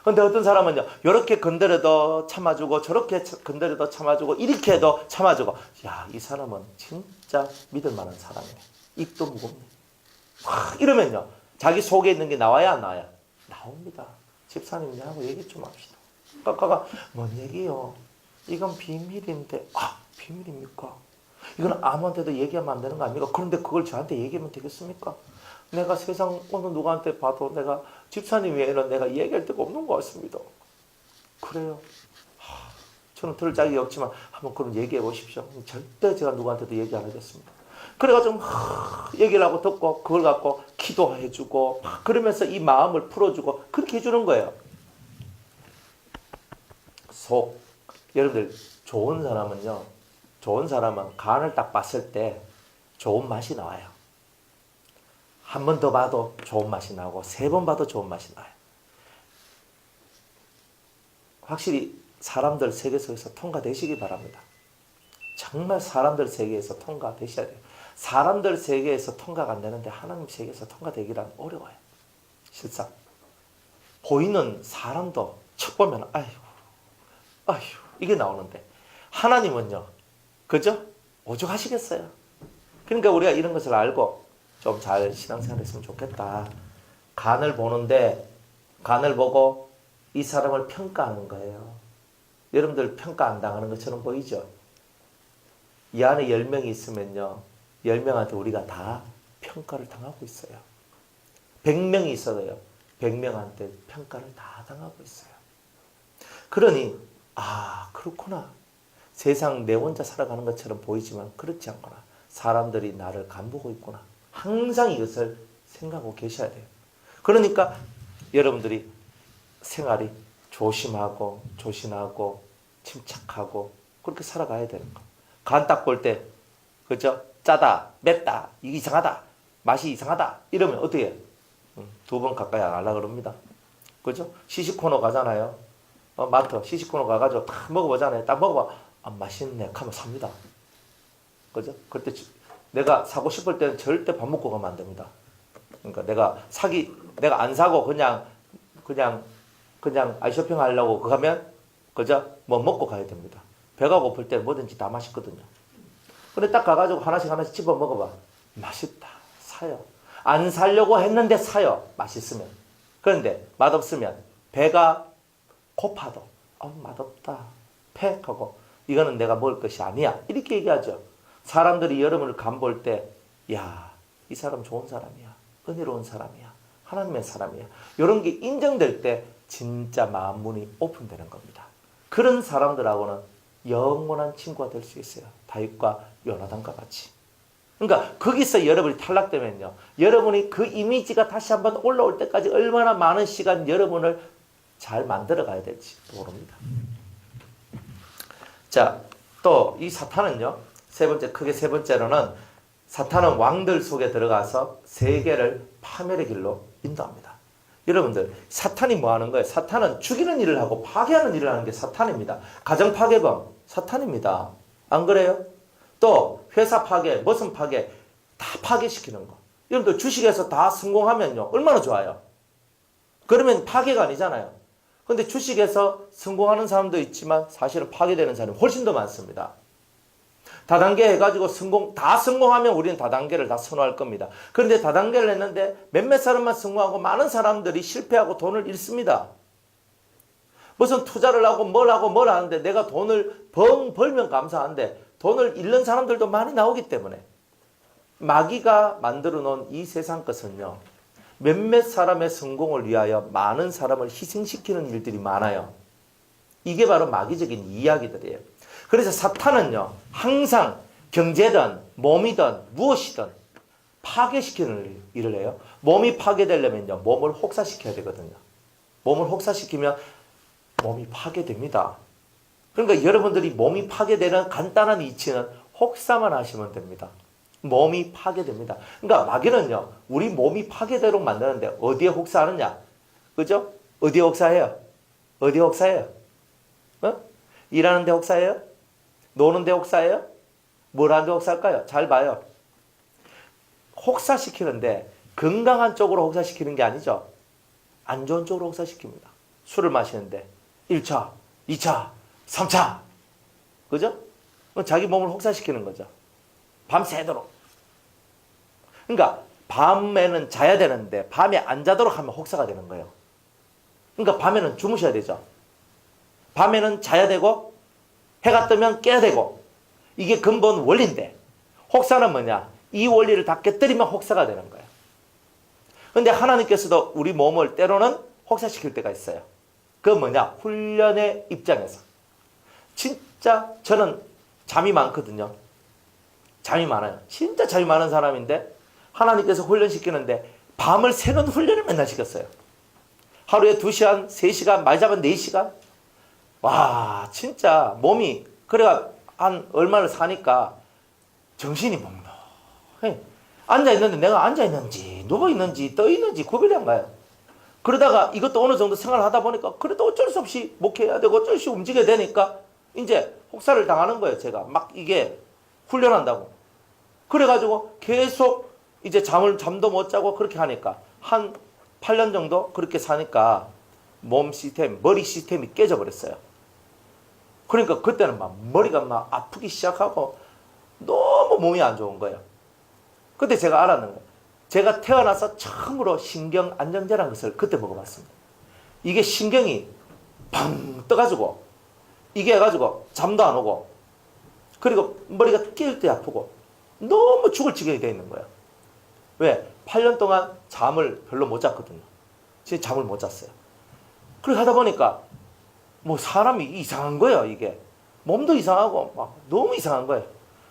근데 어떤 사람은요. 이렇게 건드려도 참아주고 저렇게 건드려도 참아주고 이렇게 해도 참아주고 야, 이 사람은 진짜 믿을 만한 사람이네. 입도 무겁네. 이러면요. 자기 속에 있는 게 나와야 안 나와요? 나옵니다. 집사님하고 얘기 좀 합시다. 아까가 뭔 얘기요? 이건 비밀인데 비밀입니까? 이건 아무한테도 얘기하면 안 되는 거 아닙니까? 그런데 그걸 저한테 얘기하면 되겠습니까? 내가 세상 어느 누구한테 봐도 내가 집사님 외에는 내가 얘기할 데가 없는 것 같습니다. 그래요? 저는 들을 자격이 없지만 한번 그럼 얘기해 보십시오. 절대 제가 누구한테도 얘기 안 하겠습니다. 그래가지고 얘기를 하고 듣고 그걸 갖고 기도해주고 그러면서 이 마음을 풀어주고 그렇게 해주는 거예요. 여러분들 좋은 사람은 간을 딱 봤을 때 좋은 맛이 나와요. 한 번 더 봐도 좋은 맛이 나고 3번 봐도 좋은 맛이 나요. 확실히 사람들 세계 속에서 통과되시기 바랍니다. 정말 사람들 세계에서 통과되셔야 돼요. 사람들 세계에서 통과가 안 되는데 하나님 세계에서 통과되기란 어려워요. 실상 보이는 사람도 척 보면 아휴 이게 나오는데 하나님은요 그죠? 오죽하시겠어요. 그러니까 우리가 이런 것을 알고 좀 잘 신앙생활 했으면 좋겠다. 간을 보는데 간을 보고 이 사람을 평가하는 거예요. 여러분들 평가 안 당하는 것처럼 보이죠? 이 안에 10명이 있으면요 10명한테 우리가 다 평가를 당하고 있어요. 100명이 있어도요 100명한테 평가를 다 당하고 있어요. 그러니 그렇구나. 세상 내 혼자 살아가는 것처럼 보이지만 그렇지 않구나. 사람들이 나를 간보고 있구나. 항상 이것을 생각하고 계셔야 돼요. 그러니까 여러분들이 생활이 조심하고 침착하고 그렇게 살아가야 되는 거. 간 딱 볼 때, 그죠? 짜다, 맵다, 이게 이상하다, 맛이 이상하다, 이러면 어떻게 해? 2번 가까이 안 하려고 그럽니다. 그죠? 시식코너 가잖아요. 마트, 시식코너 가가지고 딱 먹어보잖아요. 딱 먹어봐. 아, 맛있네. 하면 삽니다. 그죠? 그때 내가 사고 싶을 때는 절대 밥 먹고 가면 안 됩니다. 그러니까 내가 안 사고 그냥 아이쇼핑 하려고 가면, 그죠? 뭐 먹고 가야 됩니다. 배가 고플 때 뭐든지 다 맛있거든요. 근데 딱 가가지고 하나씩 집어 먹어봐. 맛있다. 사요. 안 사려고 했는데 사요. 맛있으면. 그런데 맛없으면 배가 고파도 맛없다. 팩 하고 이거는 내가 먹을 것이 아니야. 이렇게 얘기하죠. 사람들이 여러분을 간 볼 때, 야, 이 사람 좋은 사람이야. 은혜로운 사람이야. 하나님의 사람이야. 이런 게 인정될 때 진짜 마음 문이 오픈되는 겁니다. 그런 사람들하고는 영원한 친구가 될 수 있어요. 다윗과 요나단과 같이. 그러니까 거기서 여러분이 탈락되면요, 여러분이 그 이미지가 다시 한번 올라올 때까지 얼마나 많은 시간 여러분을 잘 만들어 가야 될지 모릅니다. 자, 또 이 사탄은요, 크게 세 번째로는 사탄은 왕들 속에 들어가서 세계를 파멸의 길로 인도합니다. 여러분들, 사탄이 뭐 하는 거예요? 사탄은 죽이는 일을 하고 파괴하는 일을 하는 게 사탄입니다. 가정 파괴범, 사탄입니다. 안 그래요? 또 회사 파괴, 무슨 파괴, 다 파괴시키는 거. 여러분들 주식에서 다 성공하면요, 얼마나 좋아요? 그러면 파괴가 아니잖아요. 근데 주식에서 성공하는 사람도 있지만 사실은 파괴되는 사람이 훨씬 더 많습니다. 다단계 해가지고 다 성공하면 우리는 다단계를 다 선호할 겁니다. 그런데 다단계를 했는데 몇몇 사람만 성공하고 많은 사람들이 실패하고 돈을 잃습니다. 무슨 투자를 하고 뭘 하는데 내가 돈을 벌면 감사한데 돈을 잃는 사람들도 많이 나오기 때문에 마귀가 만들어 놓은 이 세상 것은요, 몇몇 사람의 성공을 위하여 많은 사람을 희생시키는 일들이 많아요. 이게 바로 마귀적인 이야기들이에요. 그래서 사탄은요, 항상 경제든 몸이든 무엇이든 파괴시키는 일을 해요. 몸이 파괴되려면요, 몸을 혹사시켜야 되거든요. 몸을 혹사시키면 몸이 파괴됩니다. 그러니까 여러분들이 몸이 파괴되는 간단한 이치는 혹사만 하시면 됩니다. 몸이 파괴됩니다. 그러니까 마귀는요, 우리 몸이 파괴되도록 만드는데 어디에 혹사하느냐? 그죠? 어디에 혹사해요? 어디에 혹사해요? 일하는 데 혹사해요? 노는 데 혹사해요? 뭘 하는 데 혹사할까요? 잘 봐요. 혹사시키는데 건강한 쪽으로 혹사시키는 게 아니죠. 안 좋은 쪽으로 혹사시킵니다. 술을 마시는데 1차, 2차, 3차. 그죠? 자기 몸을 혹사시키는 거죠. 밤새도록. 그러니까 밤에는 자야 되는데 밤에 안 자도록 하면 혹사가 되는 거예요. 그러니까 밤에는 주무셔야 되죠. 밤에는 자야 되고 해가 뜨면 깨야 되고, 이게 근본 원리인데 혹사는 뭐냐? 이 원리를 다 깨뜨리면 혹사가 되는 거예요. 그런데 하나님께서도 우리 몸을 때로는 혹사시킬 때가 있어요. 그건 뭐냐? 훈련의 입장에서. 진짜 저는 잠이 많거든요. 잠이 많아요. 진짜 잠이 많은 사람인데 하나님께서 훈련시키는데 밤을 새는 훈련을 맨날 시켰어요. 하루에 2시간, 3시간, 말 잡은 4시간. 와, 진짜 몸이, 그래가 한 얼마를 사니까 정신이 몽롱해. 앉아있는데 내가 앉아있는지 누워있는지 떠있는지 구별이 안 가요. 그러다가 이것도 어느 정도 생활을 하다 보니까 그래도 어쩔 수 없이 목회해야 되고 어쩔 수 없이 움직여야 되니까 이제 혹사를 당하는 거예요. 제가 막 이게 훈련한다고. 그래가지고 계속 이제 잠도 못 자고 그렇게 하니까 한 8년 정도 그렇게 사니까 몸 시스템, 머리 시스템이 깨져버렸어요. 그러니까 그때는 막 머리가 막 아프기 시작하고 너무 몸이 안 좋은 거예요. 그때 제가 알았는 거예요. 제가 태어나서 처음으로 신경 안정제라는 것을 그때 먹어봤습니다. 이게 신경이 팡 떠가지고 이게 해가지고 잠도 안 오고 그리고 머리가 깨울 때 아프고 너무 죽을 지경이 되어 있는 거예요. 왜? 8년 동안 잠을 별로 못 잤거든요. 진짜 잠을 못 잤어요. 그렇게 하다 보니까 뭐 사람이 이상한 거예요. 이게 몸도 이상하고 막 너무 이상한 거예요.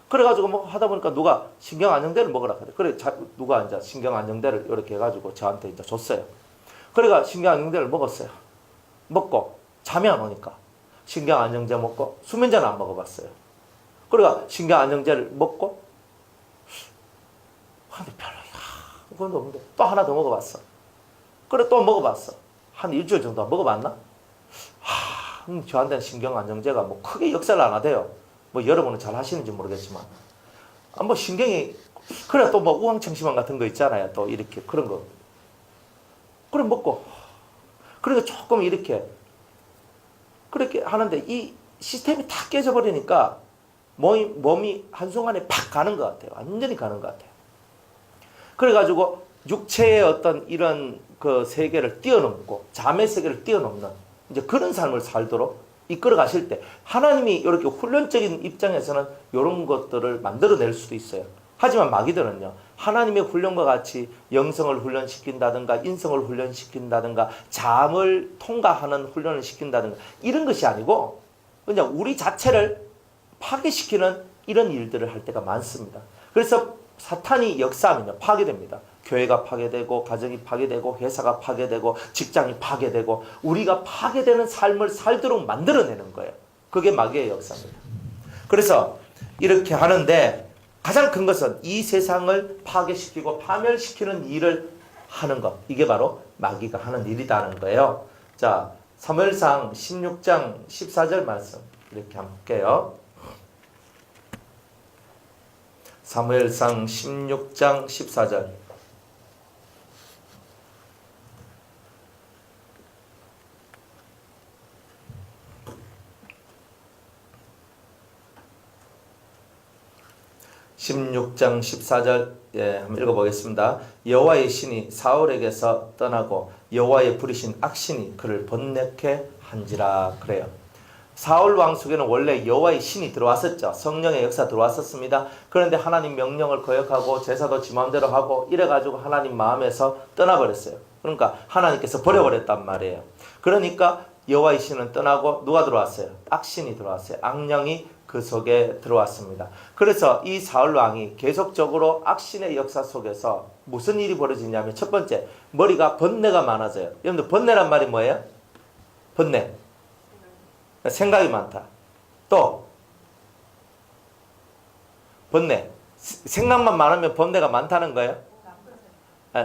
그래가지고 뭐 하다 보니까 누가 신경 안정제를 먹으라 그래. 그래 누가 이제 신경 안정제를 이렇게 해가지고 저한테 이제 줬어요. 그래가 신경 안정제를 먹었어요. 먹고 잠이 안 오니까 신경 안정제 먹고 수면제는 안 먹어봤어요. 그러니까 신경 안정제를 먹고 근데 별로 그건 없는데 또 하나 더 먹어봤어. 그래 또 먹어봤어. 한 일주일 정도 먹어봤나? 저한테는 신경 안정제가 뭐 크게 역사를 안 하대요. 뭐 여러분은 잘 하시는지 모르겠지만 뭐 신경이 그래 또 뭐 우황청심환 같은 거 있잖아요. 또 이렇게 그런 거 그래 먹고 그러니까 조금 이렇게 그렇게 하는데 이 시스템이 다 깨져버리니까 몸이 한순간에 팍 가는 것 같아요. 완전히 가는 것 같아요. 그래가지고 육체의 어떤 이런 그 세계를 뛰어넘고 잠의 세계를 뛰어넘는 이제 그런 삶을 살도록 이끌어 가실 때 하나님이 이렇게 훈련적인 입장에서는 이런 것들을 만들어낼 수도 있어요. 하지만 마귀들은요, 하나님의 훈련과 같이 영성을 훈련시킨다든가 인성을 훈련시킨다든가 잠을 통과하는 훈련을 시킨다든가 이런 것이 아니고 그냥 우리 자체를 파괴시키는 이런 일들을 할 때가 많습니다. 그래서 사탄이 역사하면요 파괴됩니다. 교회가 파괴되고 가정이 파괴되고 회사가 파괴되고 직장이 파괴되고 우리가 파괴되는 삶을 살도록 만들어내는 거예요. 그게 마귀의 역사입니다. 그래서 이렇게 하는데 가장 큰 것은 이 세상을 파괴시키고 파멸시키는 일을 하는 것. 이게 바로 마귀가 하는 일이라는 거예요. 자, 사무엘상 16장 14절 말씀 이렇게 한번 볼게요. 사무엘상 16장 14절. (16장 14절) 예, 한번 읽어보겠습니다. 여호와의 신이 사울에게서 떠나고 여호와의 부리신 악신이 그를 번뇌케 한지라. 그래요. 사울 왕 속에는 원래 여호와의 신이 들어왔었죠. 성령의 역사 들어왔었습니다. 그런데 하나님 명령을 거역하고 제사도 지 마음대로 하고 이래가지고 하나님 마음에서 떠나버렸어요. 그러니까 하나님께서 버려버렸단 말이에요. 그러니까 여호와의 신은 떠나고 누가 들어왔어요? 악신이 들어왔어요. 악령이 그 속에 들어왔습니다. 그래서 이 사울 왕이 계속적으로 악신의 역사 속에서 무슨 일이 벌어지냐면 첫 번째, 머리가 번뇌가 많아져요. 여러분들 번뇌란 말이 뭐예요? 번뇌. 생각이 많다. 또 번뇌. 생각만 많으면 번뇌가 많다는 거예요?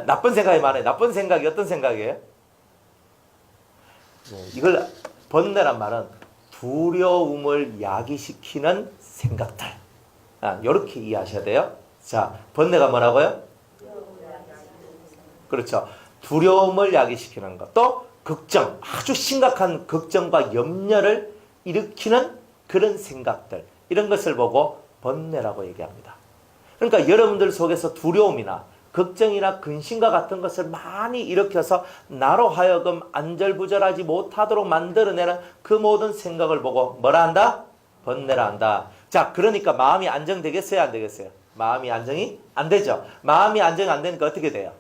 나쁜 생각이 많아요. 나쁜 생각이 어떤 생각이에요? 이걸 번뇌란 말은 두려움을 야기시키는 생각들. 이렇게 이해하셔야 돼요. 자, 번뇌가 뭐라고요? 그렇죠. 두려움을 야기시키는 것. 또 걱정, 아주 심각한 걱정과 염려를 일으키는 그런 생각들. 이런 것을 보고 번뇌라고 얘기합니다. 그러니까 여러분들 속에서 두려움이나 걱정이나 근심과 같은 것을 많이 일으켜서 나로 하여금 안절부절하지 못하도록 만들어내는 그 모든 생각을 보고 뭐라 한다? 번뇌라 한다. 자, 그러니까 마음이 안정되겠어요? 안 되겠어요? 마음이 안정이 안 되죠. 마음이 안정이 안 되니까 어떻게 돼요?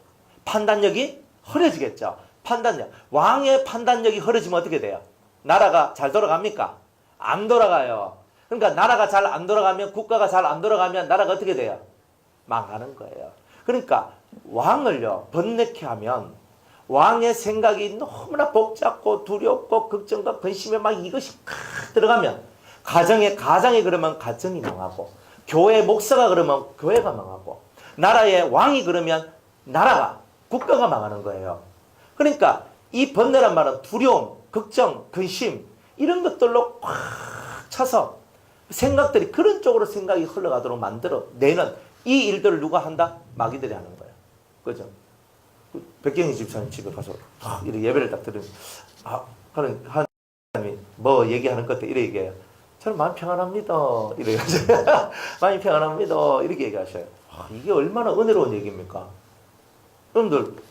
판단력이 흐려지겠죠. 판단력. 왕의 판단력이 흐려지면 어떻게 돼요? 나라가 잘 돌아갑니까? 안 돌아가요. 그러니까 나라가 잘 안 돌아가면, 국가가 잘 안 돌아가면 나라가 어떻게 돼요? 망하는 거예요. 그러니까 왕을요 번뇌케 하면 왕의 생각이 너무나 복잡고 두렵고 걱정과 근심에 막 이것이 들어가면 가정에 그러면 가정이 망하고 교회 목사가 그러면 교회가 망하고 나라의 왕이 그러면 나라가 국가가 망하는 거예요. 그러니까 이 번뇌란 말은 두려움, 걱정, 근심 이런 것들로 꽉 차서 생각들이 그런 쪽으로 생각이 흘러가도록 만들어 내는 이 일들을 누가 한다? 마귀들이 하는 거예요. 그죠? 백경희 집사님 집에 가서 이렇게 예배를 딱 들으면 하는 사람이 뭐 얘기하는 것 같아 이렇게 얘기해요. 저는 마음 평안합니다. 이렇게 하셔요. 마음이 평안합니다. 이렇게 얘기하셔요. 이게 얼마나 은혜로운 얘기입니까? 여러분들,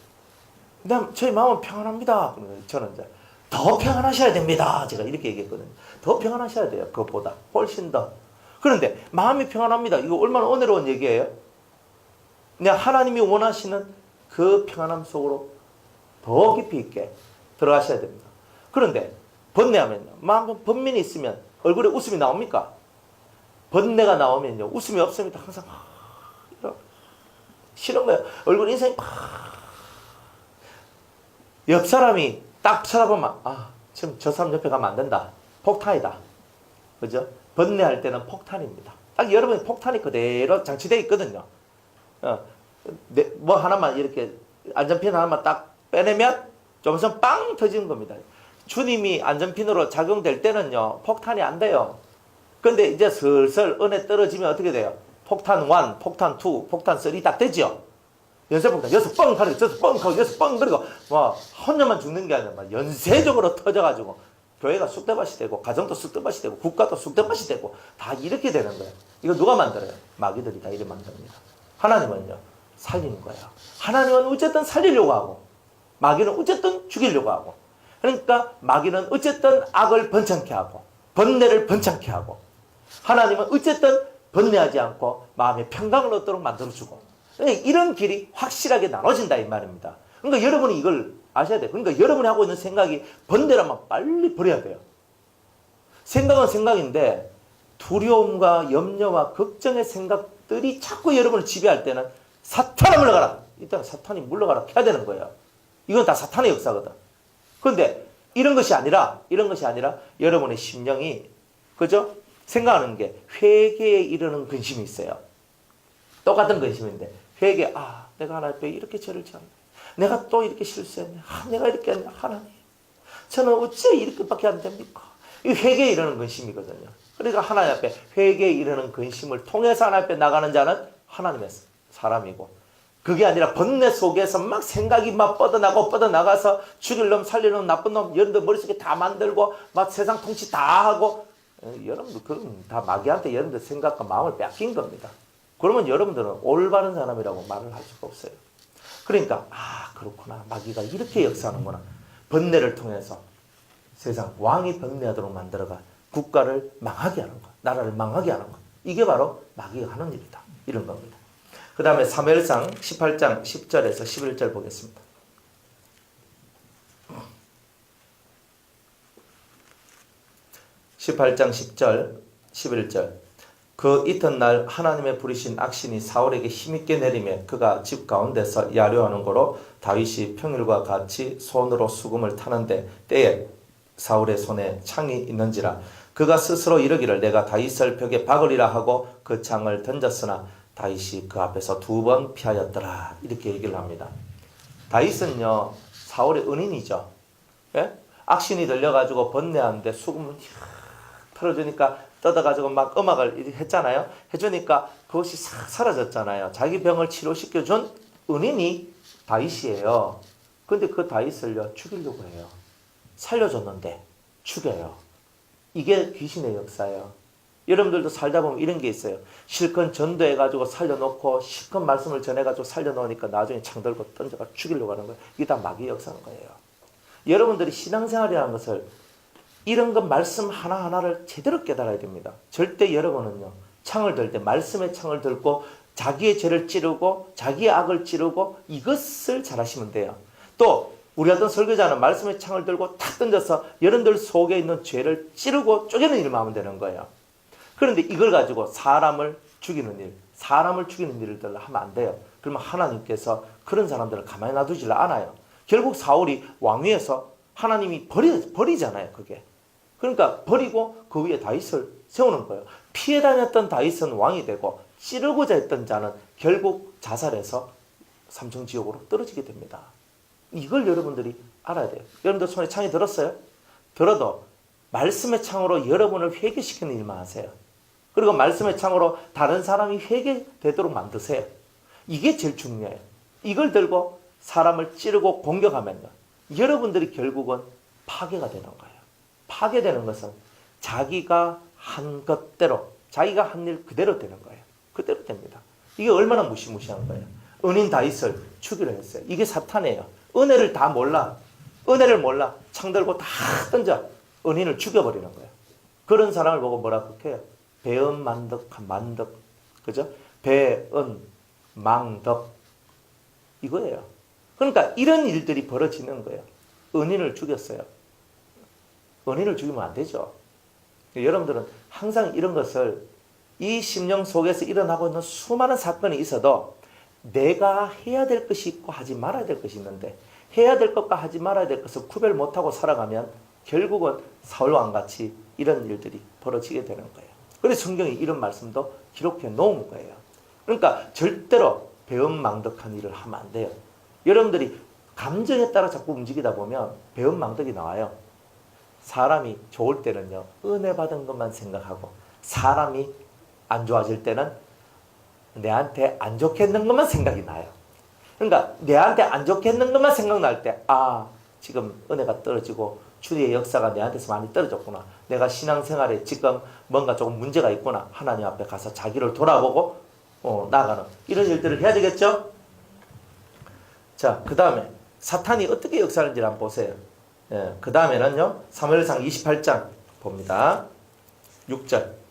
저희 마음은 평안합니다. 저는 이제 더 평안하셔야 됩니다. 제가 이렇게 얘기했거든요. 더 평안하셔야 돼요. 그것보다 훨씬 더. 그런데 마음이 평안합니다. 이거 얼마나 은혜로운 얘기예요? 그냥 하나님이 원하시는 그 평안함 속으로 더 깊이 있게 들어가셔야 됩니다. 그런데 번뇌하면요. 마음 번민이 있으면 얼굴에 웃음이 나옵니까? 번뇌가 나오면요. 웃음이 없습니다. 항상 싫은 거예요. 얼굴 인상이 옆 사람이 딱 쳐다보면 지금 저 사람 옆에 가면 안 된다. 폭탄이다. 그죠? 번뇌할 때는 폭탄입니다. 딱 여러분이 폭탄이 그대로 장치되어 있거든요. 뭐 하나만 이렇게 안전핀 하나만 딱 빼내면 좀 있으면 빵 터지는 겁니다. 주님이 안전핀으로 작용될 때는요, 폭탄이 안 돼요. 근데 이제 슬슬 은혜 떨어지면 어떻게 돼요? 폭탄 1, 폭탄 2, 폭탄 3 딱 되죠? 연쇄폭탄, 여기서 뻥 하고, 저기서 뻥 하고, 여기서 뻥, 그리고, 혼자만 죽는 게 아니라, 연쇄적으로 터져가지고, 교회가 쑥대밭이 되고, 가정도 쑥대밭이 되고, 국가도 쑥대밭이 되고, 다 이렇게 되는 거예요. 이거 누가 만들어요? 마귀들이 다 이렇게 만듭니다. 하나님은요, 살리는 거예요. 하나님은 어쨌든 살리려고 하고, 마귀는 어쨌든 죽이려고 하고, 그러니까 마귀는 어쨌든 악을 번창케 하고, 번뇌를 번창케 하고, 하나님은 어쨌든 번뇌하지 않고 마음의 평강을 얻도록 만들어주고, 그러니까 이런 길이 확실하게 나눠진다 이 말입니다. 그러니까 여러분이 이걸 아셔야 돼요. 그러니까 여러분이 하고 있는 생각이 번뇌라면 빨리 버려야 돼요. 생각은 생각인데 두려움과 염려와 걱정의 생각들이 자꾸 여러분을 지배할 때는 사탄아 물러가라. 이때는 사탄이 물러가라 해야 되는 거예요. 이건 다 사탄의 역사거든. 그런데 이런 것이 아니라 여러분의 심령이, 그죠? 생각하는 게 회개에 이르는 근심이 있어요. 똑같은 근심인데 회개, 내가 하나님 앞에 이렇게 죄를 지었네. 내가 또 이렇게 실수했네. 내가 이렇게 했네. 하나님, 저는 어째 이렇게밖에 안 됩니까? 이 회개에 이르는 근심이거든요. 그러니까 하나님 앞에 회개에 이르는 근심을 통해서 하나님 앞에 나가는 자는 하나님의 사람이고, 그게 아니라 번뇌 속에서 막 생각이 막 뻗어나가서 죽일 놈, 살릴 놈, 나쁜 놈, 여러분들 머릿속에 다 만들고 막 세상 통치 다 하고, 여러분들 그건 다 마귀한테 여러분들 생각과 마음을 뺏긴 겁니다. 그러면 여러분들은 올바른 사람이라고 말을 할 수가 없어요. 그러니까 그렇구나, 마귀가 이렇게 역사하는구나. 번뇌를 통해서 세상 왕이 번뇌하도록 만들어가 국가를 망하게 하는 것, 나라를 망하게 하는 것, 이게 바로 마귀가 하는 일이다, 이런 겁니다. 그 다음에 사무엘상 18장 10절에서 11절 보겠습니다. (18장 10절 11절) 그 이튿날 하나님의 부리신 악신이 사울에게 힘있게 내리매 그가 집 가운데서 야려하는 거로 다윗이 평일과 같이 손으로 수금을 타는데 때에 사울의 손에 창이 있는지라 그가 스스로 이르기를 내가 다윗을 벽에 박으리라 하고 그 창을 던졌으나 다윗이 그 앞에서 2번 피하였더라, 이렇게 얘기를 합니다. 다윗은요, 사울의 은인이죠. 예? 악신이 들려가지고 번뇌하는데 수금을 틀어주니까 뜯어가지고 막 음악을 했잖아요. 해주니까 그것이 싹 사라졌잖아요. 자기 병을 치료시켜준 은인이 다윗이에요. 근데 그 다윗을요, 죽이려고 해요. 살려줬는데 죽여요. 이게 귀신의 역사예요. 여러분들도 살다 보면 이런 게 있어요. 실컷 전도해가지고 살려놓고 실컷 말씀을 전해가지고 살려놓으니까 나중에 창 들고 던져가 죽이려고 하는 거예요. 이게 다 마귀의 역사인 거예요. 여러분들이 신앙생활이라는 것을, 이런 것 말씀 하나하나를 제대로 깨달아야 됩니다. 절대 여러분은요, 창을 들 때 말씀의 창을 들고 자기의 죄를 찌르고 자기의 악을 찌르고 이것을 잘하시면 돼요. 또 우리 어떤 설교자는 말씀의 창을 들고 탁 던져서 여러분들 속에 있는 죄를 찌르고 쪼개는 일만 하면 되는 거예요. 그런데 이걸 가지고 사람을 죽이는 일들을 하면 안 돼요. 그러면 하나님께서 그런 사람들을 가만히 놔두질 않아요. 결국 사울이 왕위에서 하나님이 버리잖아요, 그게. 그러니까 버리고 그 위에 다윗을 세우는 거예요. 피해 다녔던 다윗은 왕이 되고 찌르고자 했던 자는 결국 자살해서 삼층지옥으로 떨어지게 됩니다. 이걸 여러분들이 알아야 돼요. 여러분들 손에 창이 들었어요? 들어도 말씀의 창으로 여러분을 회개시키는 일만 하세요. 그리고 말씀의 창으로 다른 사람이 회개되도록 만드세요. 이게 제일 중요해요. 이걸 들고 사람을 찌르고 공격하면요, 여러분들이 결국은 파괴가 되는 거예요. 파괴되는 것은 자기가 한 것대로, 자기가 한 일 그대로 되는 거예요. 그대로 됩니다. 이게 얼마나 무시무시한 거예요. 은인 다윗을 죽이려 했어요. 이게 사탄이에요. 은혜를 다 몰라. 은혜를 몰라. 창 들고 다 던져 은인을 죽여버리는 거예요. 그런 사람을 보고 뭐라고 해요? 배은망덕한 만덕, 그죠? 배은망덕, 이거예요. 그러니까 이런 일들이 벌어지는 거예요. 은인을 죽였어요. 은인을 죽이면 안 되죠. 여러분들은 항상 이런 것을, 이 심령 속에서 일어나고 있는 수많은 사건이 있어도 내가 해야 될 것이 있고 하지 말아야 될 것이 있는데, 해야 될 것과 하지 말아야 될 것을 구별 못하고 살아가면 결국은 사울왕같이 이런 일들이 벌어지게 되는 거예요. 그래서 성경이 이런 말씀도 기록해 놓은 거예요. 그러니까 절대로 배은망덕한 일을 하면 안 돼요. 여러분들이 감정에 따라 자꾸 움직이다 보면 배은망덕이 나와요. 사람이 좋을 때는요, 은혜 받은 것만 생각하고, 사람이 안 좋아질 때는 내한테 안 좋겠는 것만 생각이 나요. 그러니까 내한테 안 좋겠는 것만 생각날 때, 아, 지금 은혜가 떨어지고 주의 역사가 내한테서 많이 떨어졌구나. 내가 신앙생활에 지금 뭔가 조금 문제가 있구나. 하나님 앞에 가서 자기를 돌아보고 나아가는 이런 일들을 해야 되겠죠? 자, 그 다음에 사탄이 어떻게 역사하는지 한번 보세요. 예, 그 다음에는요, 사무엘상 28장 봅니다. 6절.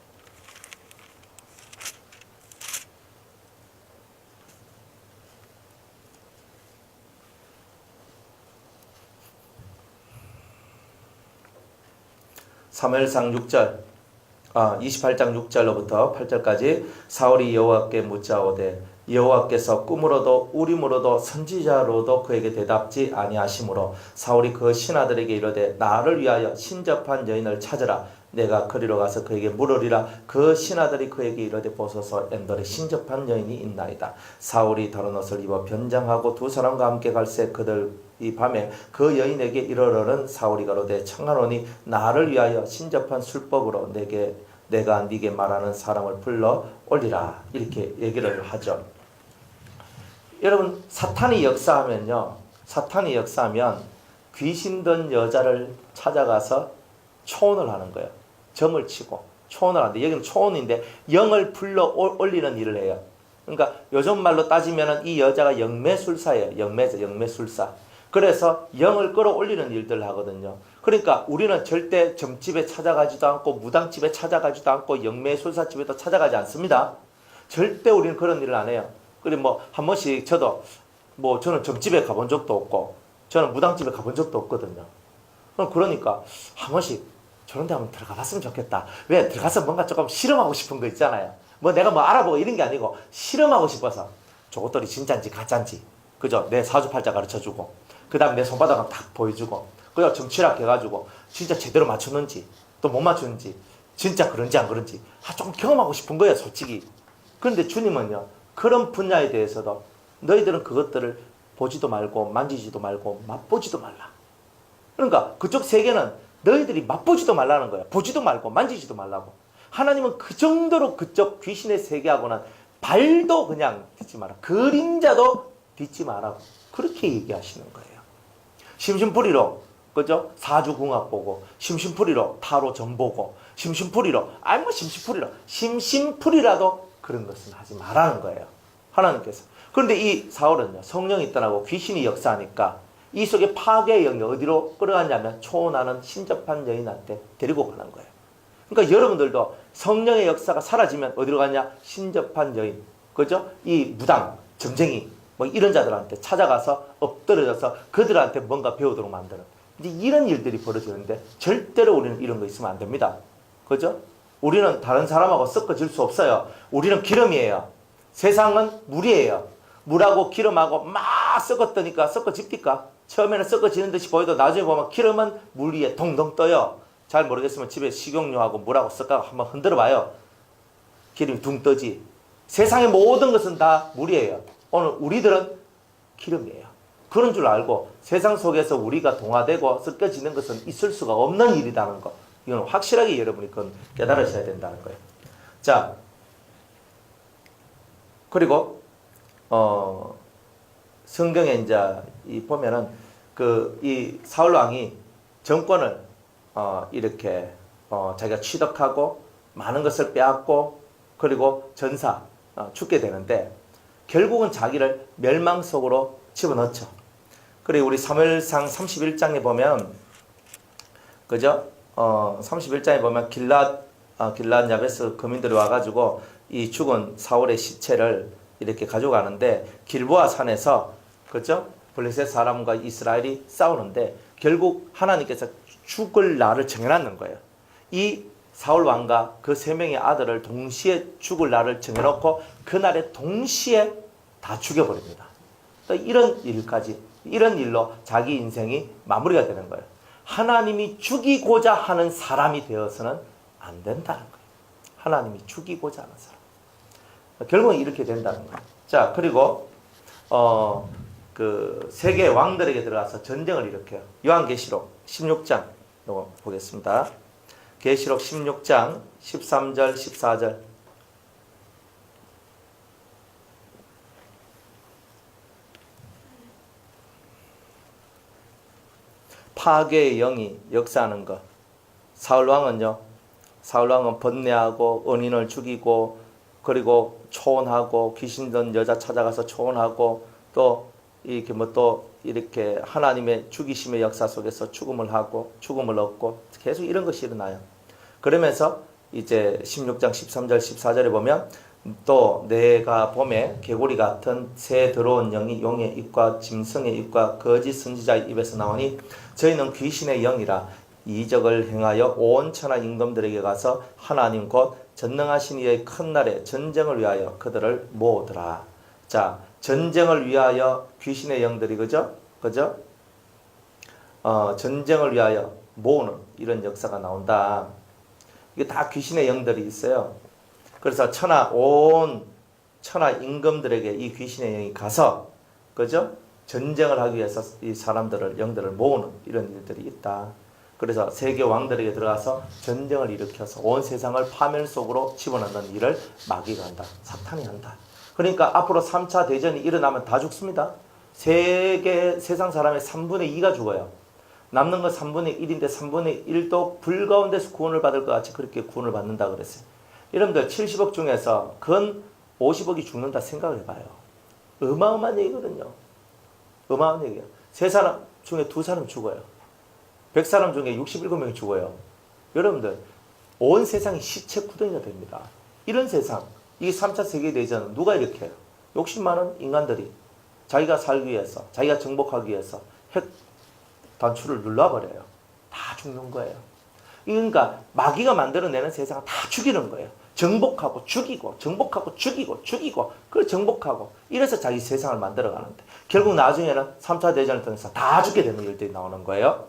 사무엘상 6절, 28장 6절로부터 8절까지 사울이 여호와께 묻자오되 여호와께서 꿈으로도 우림으로도 선지자로도 그에게 대답지 아니하시므로 사울이 그 신하들에게 이르되 나를 위하여 신접한 여인을 찾으라. 내가 그리로 가서 그에게 물으리라. 그 신하들이 그에게 이르되 보소서 엔돌에 신접한 여인이 있나이다. 사울이 다른 옷을 입어 변장하고 두 사람과 함께 갈새 그들 이 밤에 그 여인에게 이르러는 사울이 가로되 청하노니 나를 위하여 신접한 술법으로 내가 네게 말하는 사람을 불러 올리라. 이렇게 얘기를 하죠. 여러분, 사탄이 역사하면요, 사탄이 역사하면 귀신 든 여자를 찾아가서 초혼을 하는 거예요. 점을 치고 초혼을 하는데, 여기는 초혼인데 영을 불러 올리는 일을 해요. 그러니까 요즘 말로 따지면 이 여자가 영매술사예요. 영매술사. 그래서 영을 끌어올리는 일들을 하거든요. 그러니까 우리는 절대 점집에 찾아가지도 않고 무당집에 찾아가지도 않고 영매술사집에도 찾아가지 않습니다. 절대 우리는 그런 일을 안 해요. 그리고 한 번씩 저는 점집에 가본 적도 없고 저는 무당집에 가본 적도 없거든요. 그러니까 한 번씩 저런 데 한번 들어가 봤으면 좋겠다. 왜? 들어가서 뭔가 조금 실험하고 싶은 거 있잖아요. 내가 알아보고 이런 게 아니고 실험하고 싶어서 저것들이 진짜인지 가짜인지, 그죠? 내 사주팔자 가르쳐주고 그 다음에 내 손바닥을 딱 보여주고 그냥 정치락 해가지고 진짜 제대로 맞췄는지 또 못 맞췄는지 진짜 그런지 안 그런지 조금 경험하고 싶은 거예요, 솔직히. 그런데 주님은요, 그런 분야에 대해서도 너희들은 그것들을 보지도 말고 만지지도 말고 맛보지도 말라. 그러니까 그쪽 세계는 너희들이 맛보지도 말라는 거야. 보지도 말고 만지지도 말라고. 하나님은 그 정도로 그쪽 귀신의 세계하고는 발도 그냥 딛지 마라. 그림자도 딛지 마라고. 그렇게 얘기하시는 거예요. 심심풀이로, 그죠? 사주궁합 보고, 심심풀이로 타로 점 보고, 심심풀이로, 심심풀이라도 그런 것은 하지 말라는 거예요. 하나님께서. 그런데 이 사울은요, 성령이 떠나고 귀신이 역사하니까 이 속에 파괴의 영이 어디로 끌어가냐면 초혼하는 신접한 여인한테 데리고 가는 거예요. 그러니까 여러분들도 성령의 역사가 사라지면 어디로 가냐? 신접한 여인, 그죠? 이 무당, 점쟁이, 이런 자들한테 찾아가서 엎드려져서 그들한테 뭔가 배우도록 만드는, 이제 이런 일들이 벌어지는데 절대로 우리는 이런 거 있으면 안 됩니다. 그죠? 우리는 다른 사람하고 섞어질 수 없어요. 우리는 기름이에요. 세상은 물이에요. 물하고 기름하고 막 섞었더니까 섞어집니까? 처음에는 섞어지는 듯이 보여도 나중에 보면 기름은 물 위에 동동 떠요. 잘 모르겠으면 집에 식용유하고 물하고 섞어서 한번 흔들어 봐요. 기름이 둥 떠지. 세상의 모든 것은 다 물이에요. 오늘 우리들은 기름이에요. 그런 줄 알고 세상 속에서 우리가 동화되고 섞여지는 것은 있을 수가 없는 일이라는 거. 이건 확실하게 여러분이 그건 깨달으셔야 된다는 거예요. 자, 그리고 성경에 이제 보면은 이 사울 왕이 정권을 이렇게 자기가 취득하고 많은 것을 빼앗고 그리고 전사 죽게 되는데 결국은 자기를 멸망 속으로 집어넣죠. 그리고 우리 사무엘상 31장에 보면, 그죠? 31장에 보면 길랏 야베스 거민들이 와가지고 이 죽은 사울의 시체를 이렇게 가져가는데 길보아 산에서, 그죠? 블레셋 사람과 이스라엘이 싸우는데 결국 하나님께서 죽을 날을 정해놨는 거예요. 이 사울 왕과 그 세 명의 아들을 동시에 죽을 날을 정해놓고 그날에 동시에 다 죽여버립니다. 또 이런 일로 자기 인생이 마무리가 되는 거예요. 하나님이 죽이고자 하는 사람이 되어서는 안 된다는 거예요. 하나님이 죽이고자 하는 사람. 결국은 이렇게 된다는 거예요. 자, 그리고 그 세계 왕들에게 들어가서 전쟁을 일으켜요. 요한계시록 16장 보겠습니다. 계시록 16장 13절 14절. 파괴의 영이 역사하는 것. 사울왕은요, 사울왕은 번뇌하고 은인을 죽이고, 그리고 초혼하고, 귀신 든 여자 찾아가서 초혼하고, 또 이렇게 또 이렇게 하나님의 죽이심의 역사 속에서 죽음을 하고 죽음을 얻고 계속 이런 것이 일어나요. 그러면서 이제 16장 13절 14절에 보면 또 내가 봄에 개구리 같은 새 더러운 영이 용의 입과 짐승의 입과 거짓 선지자의 입에서 나오니 저희는 귀신의 영이라 이적을 행하여 온 천하 임금들에게 가서 하나님 곧 전능하신 이의 큰 날에 전쟁을 위하여 그들을 모으더라. 자, 전쟁을 위하여 귀신의 영들이 그죠? 전쟁을 위하여 모으는 이런 역사가 나온다. 이게 다 귀신의 영들이 있어요. 그래서 온 천하 임금들에게 이 귀신의 영이 가서 그죠? 전쟁을 하기 위해서 이 사람들을 영들을 모으는 이런 일들이 있다. 그래서 세계 왕들에게 들어가서 전쟁을 일으켜서 온 세상을 파멸 속으로 집어넣는 일을 마귀가 한다. 사탄이 한다. 그러니까 앞으로 3차 대전이 일어나면 다 죽습니다. 세상 사람의 3분의 2가 죽어요. 남는 건 3분의 1인데 3분의 1도 불가운 데서 구원을 받을 것 같이 그렇게 구원을 받는다 그랬어요. 여러분들 70억 중에서 근 50억이 죽는다 생각을 해봐요. 어마어마한 얘기거든요. 어마어마한 얘기예요. 3사람 중에 2사람 죽어요. 100사람 중에 67명이 죽어요. 여러분들 온 세상이 시체 구덩이가 됩니다. 이런 세상, 이 3차 세계대전은 누가 일으켜요? 욕심 많은 인간들이 자기가 살기 위해서, 자기가 정복하기 위해서 핵 단추를 눌러버려요. 다 죽는 거예요. 그러니까 마귀가 만들어내는 세상은 다 죽이는 거예요. 정복하고 죽이고 정복하고 죽이고 그걸 정복하고 이래서 자기 세상을 만들어가는데 결국 나중에는 3차 대전을 통해서 다 죽게 되는 일들이 나오는 거예요.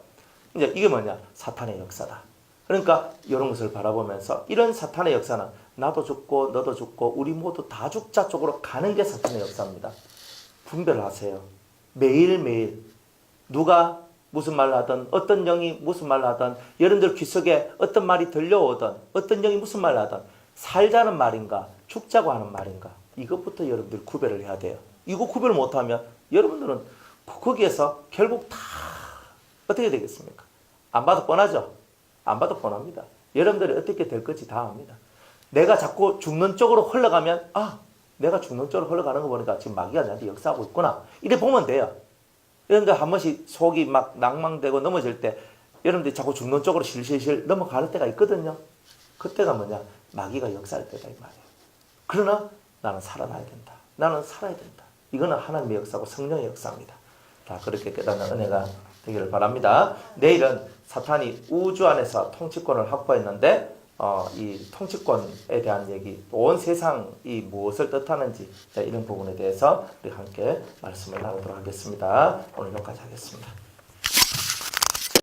이제 이게 뭐냐? 사탄의 역사다. 그러니까 이런 것을 바라보면서 이런 사탄의 역사는 나도 죽고 너도 죽고 우리 모두 다 죽자 쪽으로 가는 게 사탄의 역사입니다. 분별하세요. 매일매일 누가 무슨 말을 하든 어떤 영이 무슨 말을 하든 여러분들 귀 속에 어떤 말이 들려오든 어떤 영이 무슨 말을 하든 살자는 말인가 죽자고 하는 말인가 이것부터 여러분들 구별을 해야 돼요. 이거 구별 못하면 여러분들은 거기에서 결국 다 어떻게 되겠습니까? 안 봐도 뻔하죠? 안 봐도 뻔합니다. 여러분들이 어떻게 될 건지 다 압니다. 내가 자꾸 죽는 쪽으로 흘러가면 내가 죽는 쪽으로 흘러가는 거 보니까 지금 마귀가 나한테 역사하고 있구나. 이래 보면 돼요. 여러분들 한 번씩 속이 막 낭망되고 넘어질 때 여러분들이 자꾸 죽는 쪽으로 실실실 넘어가는 때가 있거든요. 그때가 뭐냐? 마귀가 역사할 때다 이 말이에요. 그러나 나는 살아나야 된다. 나는 살아야 된다. 이거는 하나님의 역사고 성령의 역사입니다. 다 그렇게 깨닫는 은혜가 되기를 바랍니다. 내일은 사탄이 우주 안에서 통치권을 확보했는데 이 통치권에 대한 얘기, 온 세상이 무엇을 뜻하는지 이런 부분에 대해서 우리 함께 말씀을 나누도록 하겠습니다. 오늘 여기까지 하겠습니다.